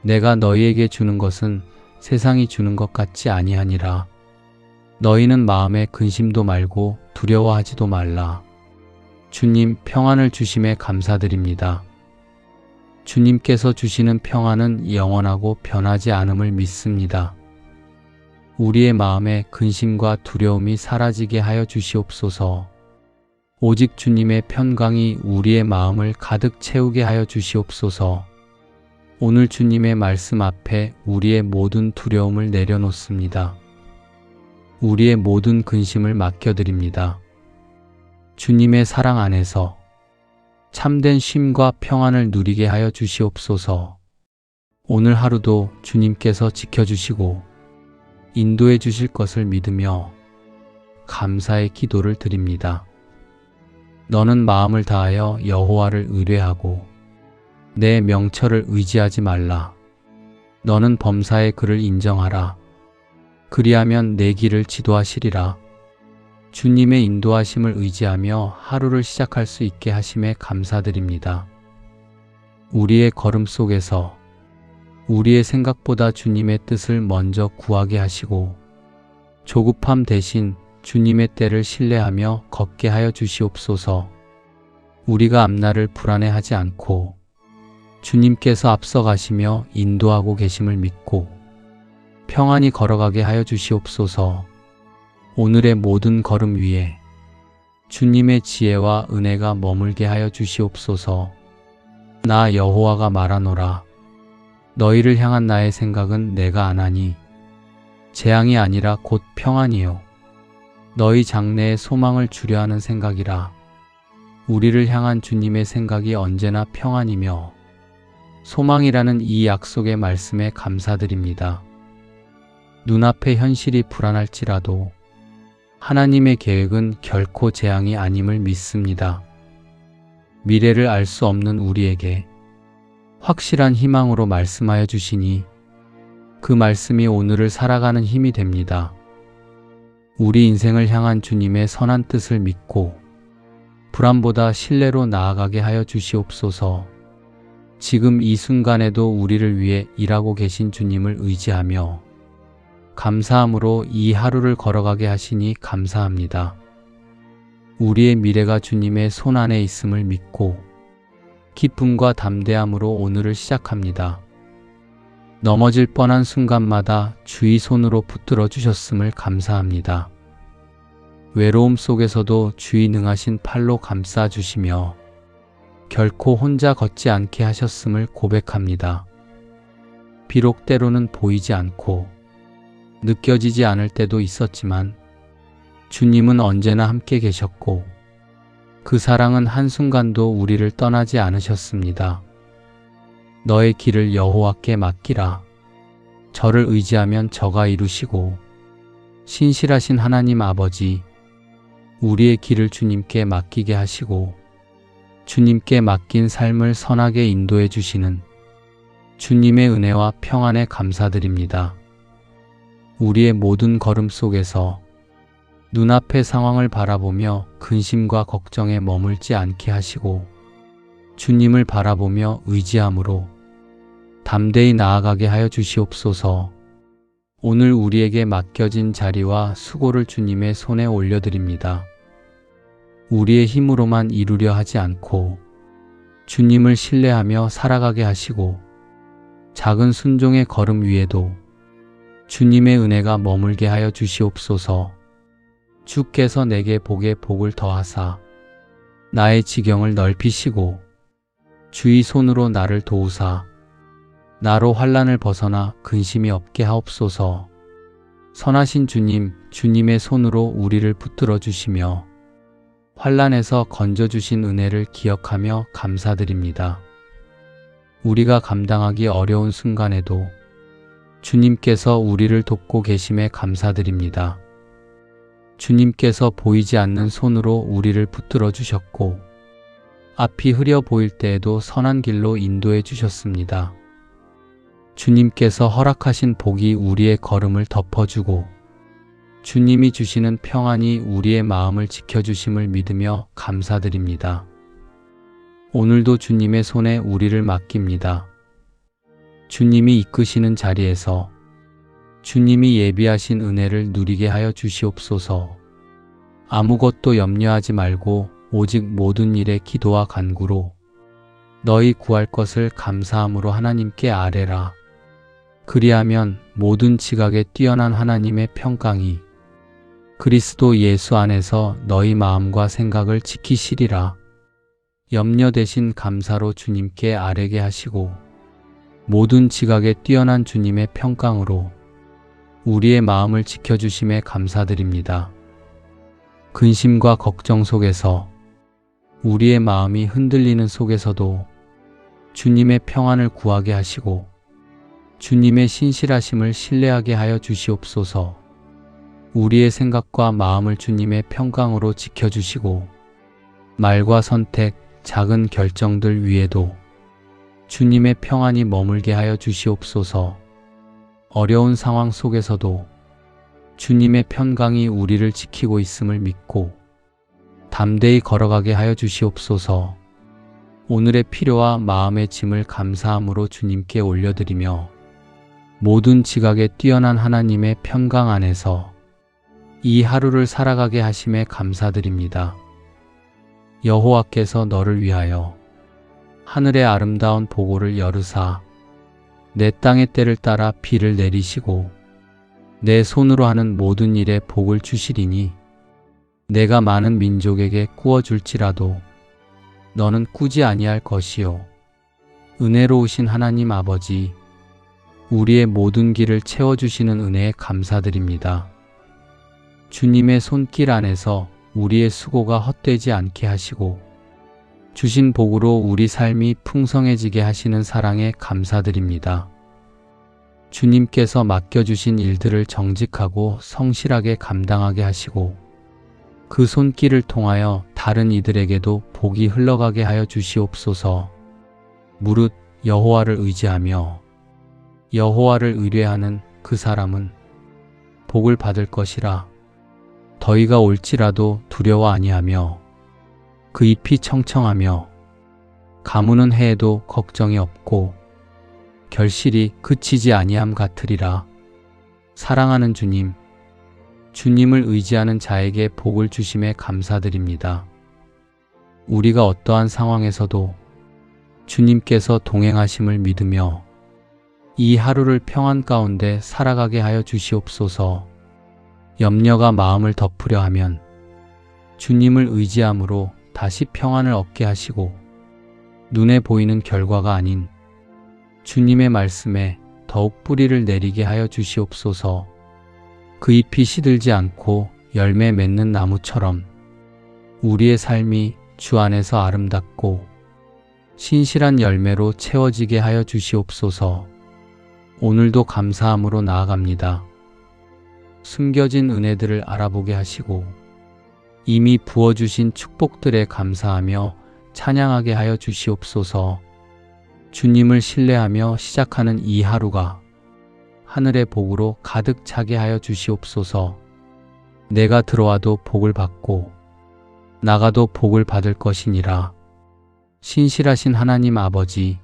내가 너희에게 주는 것은 세상이 주는 것 같지 아니하니라. 너희는 마음에 근심도 말고 두려워하지도 말라. 주님 평안을 주심에 감사드립니다. 주님께서 주시는 평안은 영원하고 변하지 않음을 믿습니다. 우리의 마음에 근심과 두려움이 사라지게 하여 주시옵소서. 오직 주님의 평강이 우리의 마음을 가득 채우게 하여 주시옵소서. 오늘 주님의 말씀 앞에 우리의 모든 두려움을 내려놓습니다. 우리의 모든 근심을 맡겨드립니다. 주님의 사랑 안에서 참된 쉼과 평안을 누리게 하여 주시옵소서. 오늘 하루도 주님께서 지켜주시고 인도해 주실 것을 믿으며 감사의 기도를 드립니다. 너는 마음을 다하여 여호와를 의뢰하고 내 명철을 의지하지 말라. 너는 범사의 그를 인정하라. 그리하면 내 길을 지도하시리라. 주님의 인도하심을 의지하며 하루를 시작할 수 있게 하심에 감사드립니다. 우리의 걸음 속에서 우리의 생각보다 주님의 뜻을 먼저 구하게 하시고 조급함 대신 주님의 때를 신뢰하며 걷게 하여 주시옵소서. 우리가 앞날을 불안해하지 않고 주님께서 앞서가시며 인도하고 계심을 믿고 평안히 걸어가게 하여 주시옵소서. 오늘의 모든 걸음 위에 주님의 지혜와 은혜가 머물게 하여 주시옵소서. 나 여호와가 말하노라. 너희를 향한 나의 생각은 내가 아나니 재앙이 아니라 곧 평안이요 너희 장래에 소망을 주려 하는 생각이라. 우리를 향한 주님의 생각이 언제나 평안이며 소망이라는 이 약속의 말씀에 감사드립니다. 눈앞의 현실이 불안할지라도 하나님의 계획은 결코 재앙이 아님을 믿습니다. 미래를 알 수 없는 우리에게 확실한 희망으로 말씀하여 주시니 그 말씀이 오늘을 살아가는 힘이 됩니다. 우리 인생을 향한 주님의 선한 뜻을 믿고 불안보다 신뢰로 나아가게 하여 주시옵소서. 지금 이 순간에도 우리를 위해 일하고 계신 주님을 의지하며 감사함으로 이 하루를 걸어가게 하시니 감사합니다. 우리의 미래가 주님의 손 안에 있음을 믿고 기쁨과 담대함으로 오늘을 시작합니다. 넘어질 뻔한 순간마다 주의 손으로 붙들어 주셨음을 감사합니다. 외로움 속에서도 주의 능하신 팔로 감싸 주시며 결코 혼자 걷지 않게 하셨음을 고백합니다. 비록 때로는 보이지 않고 느껴지지 않을 때도 있었지만 주님은 언제나 함께 계셨고 그 사랑은 한순간도 우리를 떠나지 않으셨습니다. 너의 길을 여호와께 맡기라. 저를 의지하면 저가 이루시고 신실하신 하나님 아버지, 우리의 길을 주님께 맡기게 하시고 주님께 맡긴 삶을 선하게 인도해 주시는 주님의 은혜와 평안에 감사드립니다. 우리의 모든 걸음 속에서 눈앞의 상황을 바라보며 근심과 걱정에 머물지 않게 하시고 주님을 바라보며 의지함으로 담대히 나아가게 하여 주시옵소서. 오늘 우리에게 맡겨진 자리와 수고를 주님의 손에 올려드립니다. 우리의 힘으로만 이루려 하지 않고 주님을 신뢰하며 살아가게 하시고 작은 순종의 걸음 위에도 주님의 은혜가 머물게 하여 주시옵소서. 주께서 내게 복에 복을 더하사 나의 지경을 넓히시고 주의 손으로 나를 도우사 나로 환난을 벗어나 근심이 없게 하옵소서. 선하신 주님, 주님의 손으로 우리를 붙들어 주시며 환난에서 건져주신 은혜를 기억하며 감사드립니다. 우리가 감당하기 어려운 순간에도 주님께서 우리를 돕고 계심에 감사드립니다. 주님께서 보이지 않는 손으로 우리를 붙들어 주셨고 앞이 흐려 보일 때에도 선한 길로 인도해 주셨습니다. 주님께서 허락하신 복이 우리의 걸음을 덮어주고 주님이 주시는 평안이 우리의 마음을 지켜주심을 믿으며 감사드립니다. 오늘도 주님의 손에 우리를 맡깁니다. 주님이 이끄시는 자리에서 주님이 예비하신 은혜를 누리게 하여 주시옵소서. 아무것도 염려하지 말고 오직 모든 일에 기도와 간구로 너희 구할 것을 감사함으로 하나님께 아뢰라. 그리하면 모든 지각에 뛰어난 하나님의 평강이 그리스도 예수 안에서 너희 마음과 생각을 지키시리라. 염려 대신 감사로 주님께 아뢰게 하시고 모든 지각에 뛰어난 주님의 평강으로 우리의 마음을 지켜주심에 감사드립니다. 근심과 걱정 속에서 우리의 마음이 흔들리는 속에서도 주님의 평안을 구하게 하시고 주님의 신실하심을 신뢰하게 하여 주시옵소서. 우리의 생각과 마음을 주님의 평강으로 지켜주시고 말과 선택, 작은 결정들 위에도 주님의 평안이 머물게 하여 주시옵소서. 어려운 상황 속에서도 주님의 평강이 우리를 지키고 있음을 믿고 담대히 걸어가게 하여 주시옵소서. 오늘의 필요와 마음의 짐을 감사함으로 주님께 올려드리며 모든 지각에 뛰어난 하나님의 평강 안에서 이 하루를 살아가게 하심에 감사드립니다. 여호와께서 너를 위하여 하늘의 아름다운 보고를 열으사 내 땅의 때를 따라 비를 내리시고 내 손으로 하는 모든 일에 복을 주시리니 내가 많은 민족에게 꾸어줄지라도 너는 꾸지 아니할 것이요 은혜로우신 하나님 아버지 우리의 모든 길을 채워주시는 은혜에 감사드립니다. 주님의 손길 안에서 우리의 수고가 헛되지 않게 하시고 주신 복으로 우리 삶이 풍성해지게 하시는 사랑에 감사드립니다. 주님께서 맡겨주신 일들을 정직하고 성실하게 감당하게 하시고 그 손길을 통하여 다른 이들에게도 복이 흘러가게 하여 주시옵소서. 무릇 여호와를 의지하며 여호와를 의뢰하는 그 사람은 복을 받을 것이라. 더위가 올지라도 두려워 아니하며 그 잎이 청청하며 가무는 해에도 걱정이 없고 결실이 그치지 아니함 같으리라. 사랑하는 주님, 주님을 의지하는 자에게 복을 주심에 감사드립니다. 우리가 어떠한 상황에서도 주님께서 동행하심을 믿으며 이 하루를 평안 가운데 살아가게 하여 주시옵소서. 염려가 마음을 덮으려 하면 주님을 의지함으로 다시 평안을 얻게 하시고 눈에 보이는 결과가 아닌 주님의 말씀에 더욱 뿌리를 내리게 하여 주시옵소서. 그 잎이 시들지 않고 열매 맺는 나무처럼 우리의 삶이 주 안에서 아름답고 신실한 열매로 채워지게 하여 주시옵소서. 오늘도 감사함으로 나아갑니다. 숨겨진 은혜들을 알아보게 하시고 이미 부어주신 축복들에 감사하며 찬양하게 하여 주시옵소서. 주님을 신뢰하며 시작하는 이 하루가 하늘의 복으로 가득 차게 하여 주시옵소서. 내가 들어와도 복을 받고 나가도 복을 받을 것이니라. 신실하신 하나님 아버지,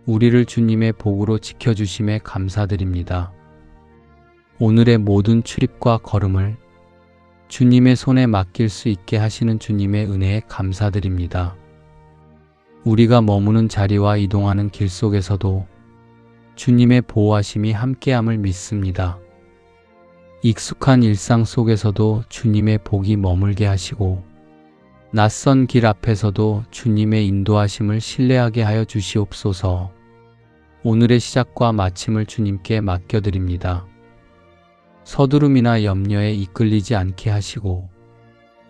우리를 주님의 복으로 지켜주심에 감사드립니다. 오늘의 모든 출입과 걸음을 주님의 손에 맡길 수 있게 하시는 주님의 은혜에 감사드립니다. 우리가 머무는 자리와 이동하는 길 속에서도 주님의 보호하심이 함께함을 믿습니다. 익숙한 일상 속에서도 주님의 복이 머물게 하시고 낯선 길 앞에서도 주님의 인도하심을 신뢰하게 하여 주시옵소서. 오늘의 시작과 마침을 주님께 맡겨드립니다. 서두름이나 염려에 이끌리지 않게 하시고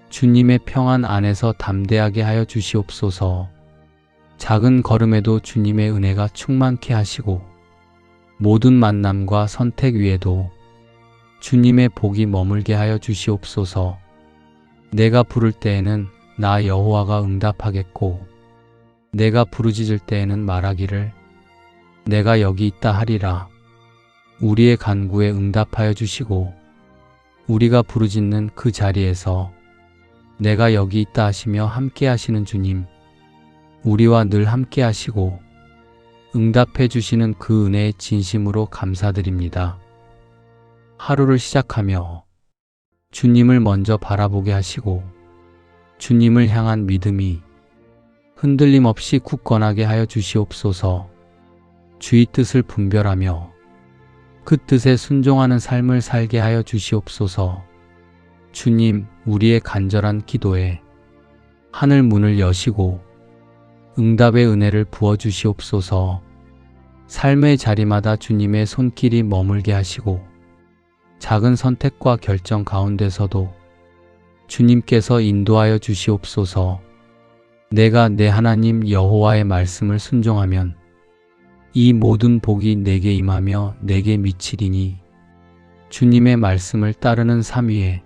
주님의 평안 안에서 담대하게 하여 주시옵소서. 작은 걸음에도 주님의 은혜가 충만케 하시고 모든 만남과 선택 위에도 주님의 복이 머물게 하여 주시옵소서. 내가 부를 때에는 나 여호와가 응답하겠고 내가 부르짖을 때에는 말하기를 내가 여기 있다 하리라. 우리의 간구에 응답하여 주시고 우리가 부르짖는 그 자리에서 내가 여기 있다 하시며 함께 하시는 주님, 우리와 늘 함께 하시고 응답해 주시는 그 은혜에 진심으로 감사드립니다. 하루를 시작하며 주님을 먼저 바라보게 하시고 주님을 향한 믿음이 흔들림 없이 굳건하게 하여 주시옵소서. 주의 뜻을 분별하며 그 뜻에 순종하는 삶을 살게 하여 주시옵소서. 주님, 우리의 간절한 기도에 하늘 문을 여시고 응답의 은혜를 부어 주시옵소서. 삶의 자리마다 주님의 손길이 머물게 하시고 작은 선택과 결정 가운데서도 주님께서 인도하여 주시옵소서. 내가 내 하나님 여호와의 말씀을 순종하면 이 모든 복이 내게 임하며 내게 미치리니 주님의 말씀을 따르는 삶 위에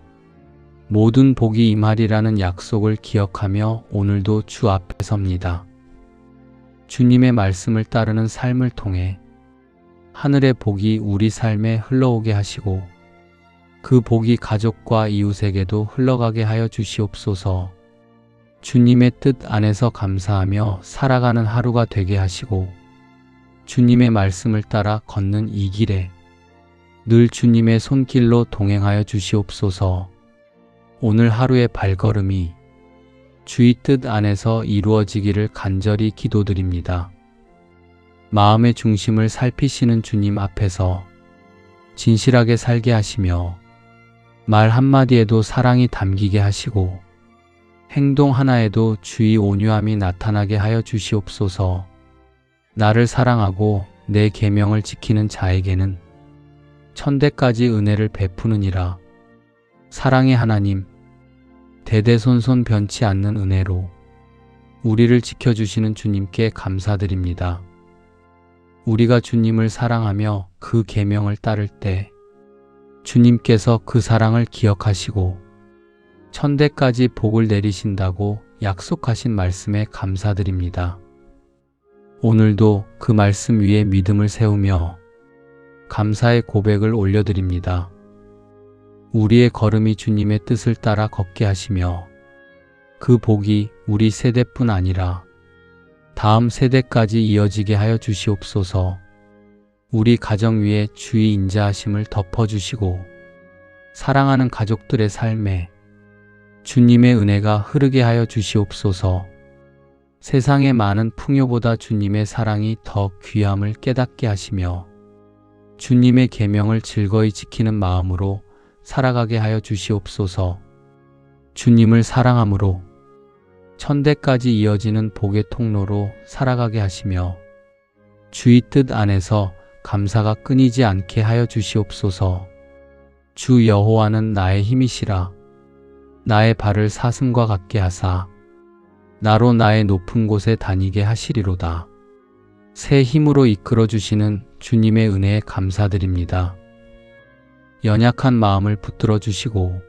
모든 복이 임하리라는 약속을 기억하며 오늘도 주 앞에 섭니다. 주님의 말씀을 따르는 삶을 통해 하늘의 복이 우리 삶에 흘러오게 하시고 그 복이 가족과 이웃에게도 흘러가게 하여 주시옵소서. 주님의 뜻 안에서 감사하며 살아가는 하루가 되게 하시고 주님의 말씀을 따라 걷는 이 길에 늘 주님의 손길로 동행하여 주시옵소서. 오늘 하루의 발걸음이 주의 뜻 안에서 이루어지기를 간절히 기도드립니다. 마음의 중심을 살피시는 주님 앞에서 진실하게 살게 하시며 말 한마디에도 사랑이 담기게 하시고 행동 하나에도 주의 온유함이 나타나게 하여 주시옵소서. 나를 사랑하고 내 계명을 지키는 자에게는 천대까지 은혜를 베푸느니라. 사랑의 하나님, 대대손손 변치 않는 은혜로 우리를 지켜주시는 주님께 감사드립니다. 우리가 주님을 사랑하며 그 계명을 따를 때 주님께서 그 사랑을 기억하시고 천대까지 복을 내리신다고 약속하신 말씀에 감사드립니다. 오늘도 그 말씀 위에 믿음을 세우며 감사의 고백을 올려드립니다. 우리의 걸음이 주님의 뜻을 따라 걷게 하시며 그 복이 우리 세대뿐 아니라 다음 세대까지 이어지게 하여 주시옵소서. 우리 가정 위에 주의 인자하심을 덮어주시고 사랑하는 가족들의 삶에 주님의 은혜가 흐르게 하여 주시옵소서. 세상의 많은 풍요보다 주님의 사랑이 더 귀함을 깨닫게 하시며 주님의 계명을 즐거이 지키는 마음으로 살아가게 하여 주시옵소서. 주님을 사랑함으로 천대까지 이어지는 복의 통로로 살아가게 하시며 주의 뜻 안에서 감사가 끊이지 않게 하여 주시옵소서. 주 여호와는 나의 힘이시라. 나의 발을 사슴과 같게 하사 나로 나의 높은 곳에 다니게 하시리로다. 새 힘으로 이끌어 주시는 주님의 은혜에 감사드립니다. 연약한 마음을 붙들어 주시고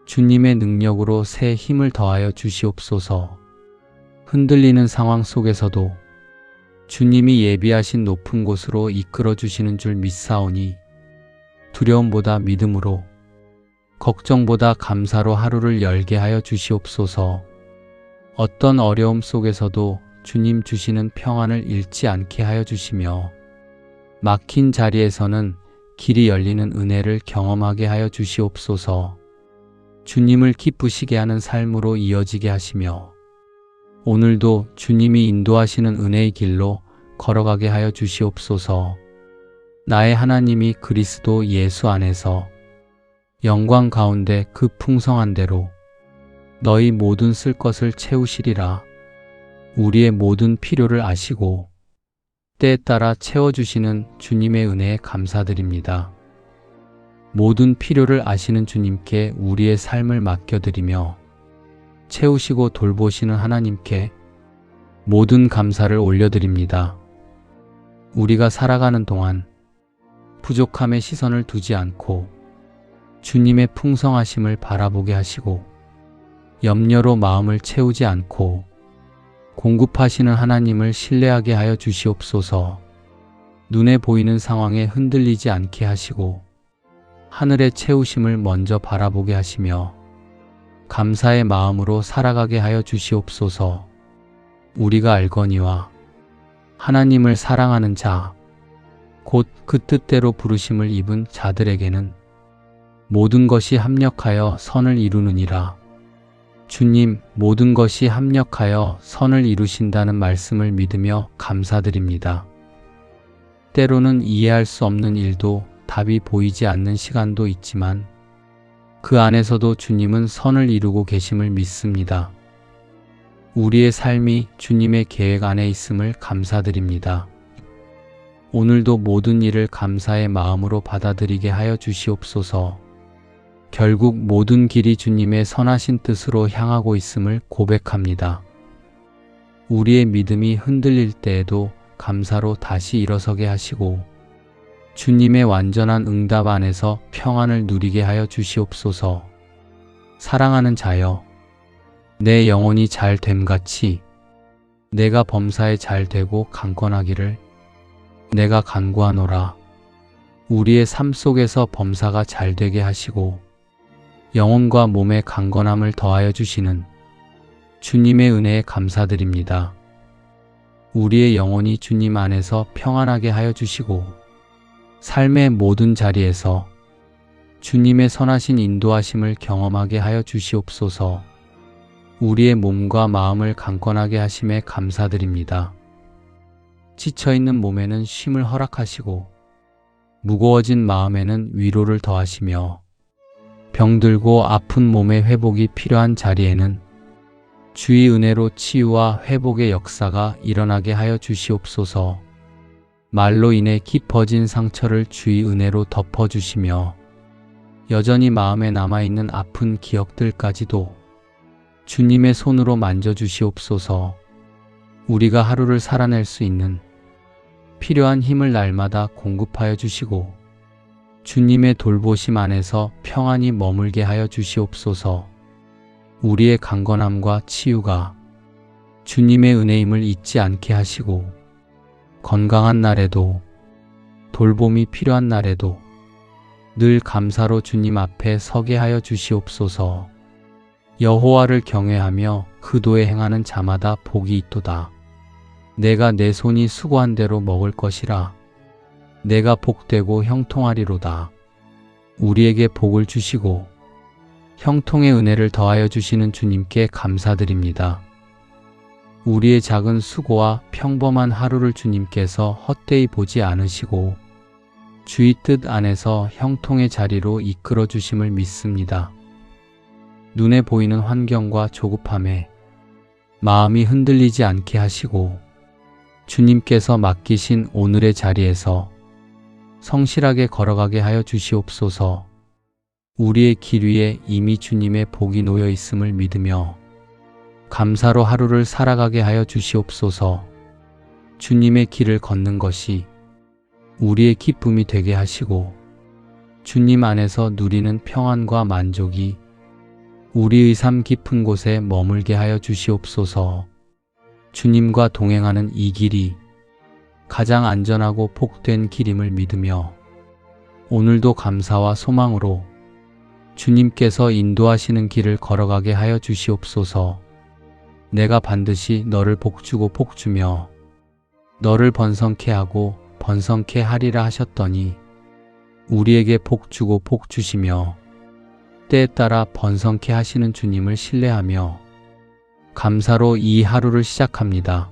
주님의 능력으로 새 힘을 더하여 주시옵소서. 흔들리는 상황 속에서도 주님이 예비하신 높은 곳으로 이끌어 주시는 줄 믿사오니 두려움보다 믿음으로 걱정보다 감사로 하루를 열게 하여 주시옵소서. 어떤 어려움 속에서도 주님 주시는 평안을 잃지 않게 하여 주시며 막힌 자리에서는 길이 열리는 은혜를 경험하게 하여 주시옵소서. 주님을 기쁘시게 하는 삶으로 이어지게 하시며 오늘도 주님이 인도하시는 은혜의 길로 걸어가게 하여 주시옵소서. 나의 하나님이 그리스도 예수 안에서 영광 가운데 그 풍성한 대로 너희 모든 쓸 것을 채우시리라. 우리의 모든 필요를 아시고 때에 따라 채워주시는 주님의 은혜에 감사드립니다. 모든 필요를 아시는 주님께 우리의 삶을 맡겨드리며 채우시고 돌보시는 하나님께 모든 감사를 올려드립니다. 우리가 살아가는 동안 부족함에 시선을 두지 않고 주님의 풍성하심을 바라보게 하시고 염려로 마음을 채우지 않고 공급하시는 하나님을 신뢰하게 하여 주시옵소서. 눈에 보이는 상황에 흔들리지 않게 하시고 하늘의 채우심을 먼저 바라보게 하시며 감사의 마음으로 살아가게 하여 주시옵소서. 우리가 알거니와 하나님을 사랑하는 자, 곧 그 뜻대로 부르심을 입은 자들에게는 모든 것이 합력하여 선을 이루느니라. 주님, 모든 것이 합력하여 선을 이루신다는 말씀을 믿으며 감사드립니다. 때로는 이해할 수 없는 일도 답이 보이지 않는 시간도 있지만 그 안에서도 주님은 선을 이루고 계심을 믿습니다. 우리의 삶이 주님의 계획 안에 있음을 감사드립니다. 오늘도 모든 일을 감사의 마음으로 받아들이게 하여 주시옵소서. 결국 모든 길이 주님의 선하신 뜻으로 향하고 있음을 고백합니다. 우리의 믿음이 흔들릴 때에도 감사로 다시 일어서게 하시고 주님의 완전한 응답 안에서 평안을 누리게 하여 주시옵소서. 사랑하는 자여, 내 영혼이 잘 됨같이 내가 범사에 잘 되고 강건하기를 내가 간구하노라. 우리의 삶 속에서 범사가 잘 되게 하시고 영혼과 몸의 강건함을 더하여 주시는 주님의 은혜에 감사드립니다. 우리의 영혼이 주님 안에서 평안하게 하여 주시고 삶의 모든 자리에서 주님의 선하신 인도하심을 경험하게 하여 주시옵소서. 우리의 몸과 마음을 강건하게 하심에 감사드립니다. 지쳐있는 몸에는 쉼을 허락하시고 무거워진 마음에는 위로를 더하시며 병들고 아픈 몸의 회복이 필요한 자리에는 주의 은혜로 치유와 회복의 역사가 일어나게 하여 주시옵소서. 말로 인해 깊어진 상처를 주의 은혜로 덮어주시며 여전히 마음에 남아있는 아픈 기억들까지도 주님의 손으로 만져주시옵소서. 우리가 하루를 살아낼 수 있는 필요한 힘을 날마다 공급하여 주시고 주님의 돌보심 안에서 평안히 머물게 하여 주시옵소서. 우리의 강건함과 치유가 주님의 은혜임을 잊지 않게 하시고 건강한 날에도 돌봄이 필요한 날에도 늘 감사로 주님 앞에 서게 하여 주시옵소서. 여호와를 경외하며 그 도에 행하는 자마다 복이 있도다. 내가 내 손이 수고한 대로 먹을 것이라. 내가 복되고 형통하리로다. 우리에게 복을 주시고 형통의 은혜를 더하여 주시는 주님께 감사드립니다. 우리의 작은 수고와 평범한 하루를 주님께서 헛되이 보지 않으시고 주의 뜻 안에서 형통의 자리로 이끌어 주심을 믿습니다. 눈에 보이는 환경과 조급함에 마음이 흔들리지 않게 하시고 주님께서 맡기신 오늘의 자리에서 성실하게 걸어가게 하여 주시옵소서. 우리의 길 위에 이미 주님의 복이 놓여 있음을 믿으며 감사로 하루를 살아가게 하여 주시옵소서. 주님의 길을 걷는 것이 우리의 기쁨이 되게 하시고 주님 안에서 누리는 평안과 만족이 우리의 삶 깊은 곳에 머물게 하여 주시옵소서. 주님과 동행하는 이 길이 가장 안전하고 복된 길임을 믿으며 오늘도 감사와 소망으로 주님께서 인도하시는 길을 걸어가게 하여 주시옵소서. 내가 반드시 너를 복주고 복주며 너를 번성케 하고 번성케 하리라 하셨더니 우리에게 복주고 복주시며 때에 따라 번성케 하시는 주님을 신뢰하며 감사로 이 하루를 시작합니다.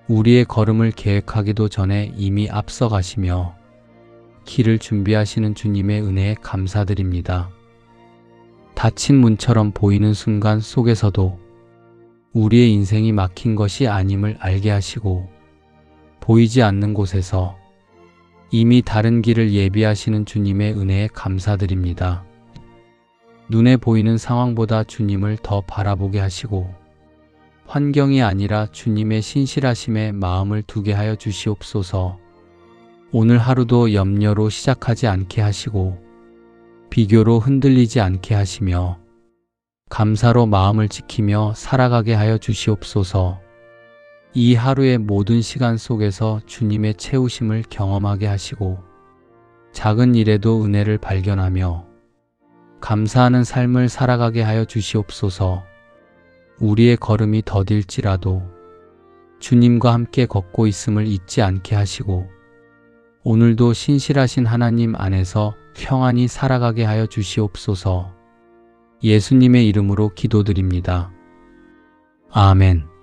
우리의 걸음을 계획하기도 전에 이미 앞서 가시며 길을 준비하시는 주님의 은혜에 감사드립니다. 닫힌 문처럼 보이는 순간 속에서도 우리의 인생이 막힌 것이 아님을 알게 하시고 보이지 않는 곳에서 이미 다른 길을 예비하시는 주님의 은혜에 감사드립니다. 눈에 보이는 상황보다 주님을 더 바라보게 하시고 환경이 아니라 주님의 신실하심에 마음을 두게 하여 주시옵소서. 오늘 하루도 염려로 시작하지 않게 하시고 비교로 흔들리지 않게 하시며 감사로 마음을 지키며 살아가게 하여 주시옵소서. 이 하루의 모든 시간 속에서 주님의 채우심을 경험하게 하시고 작은 일에도 은혜를 발견하며 감사하는 삶을 살아가게 하여 주시옵소서. 우리의 걸음이 더딜지라도 주님과 함께 걷고 있음을 잊지 않게 하시고 오늘도 신실하신 하나님 안에서 평안히 살아가게 하여 주시옵소서. 예수님의 이름으로 기도드립니다. 아멘.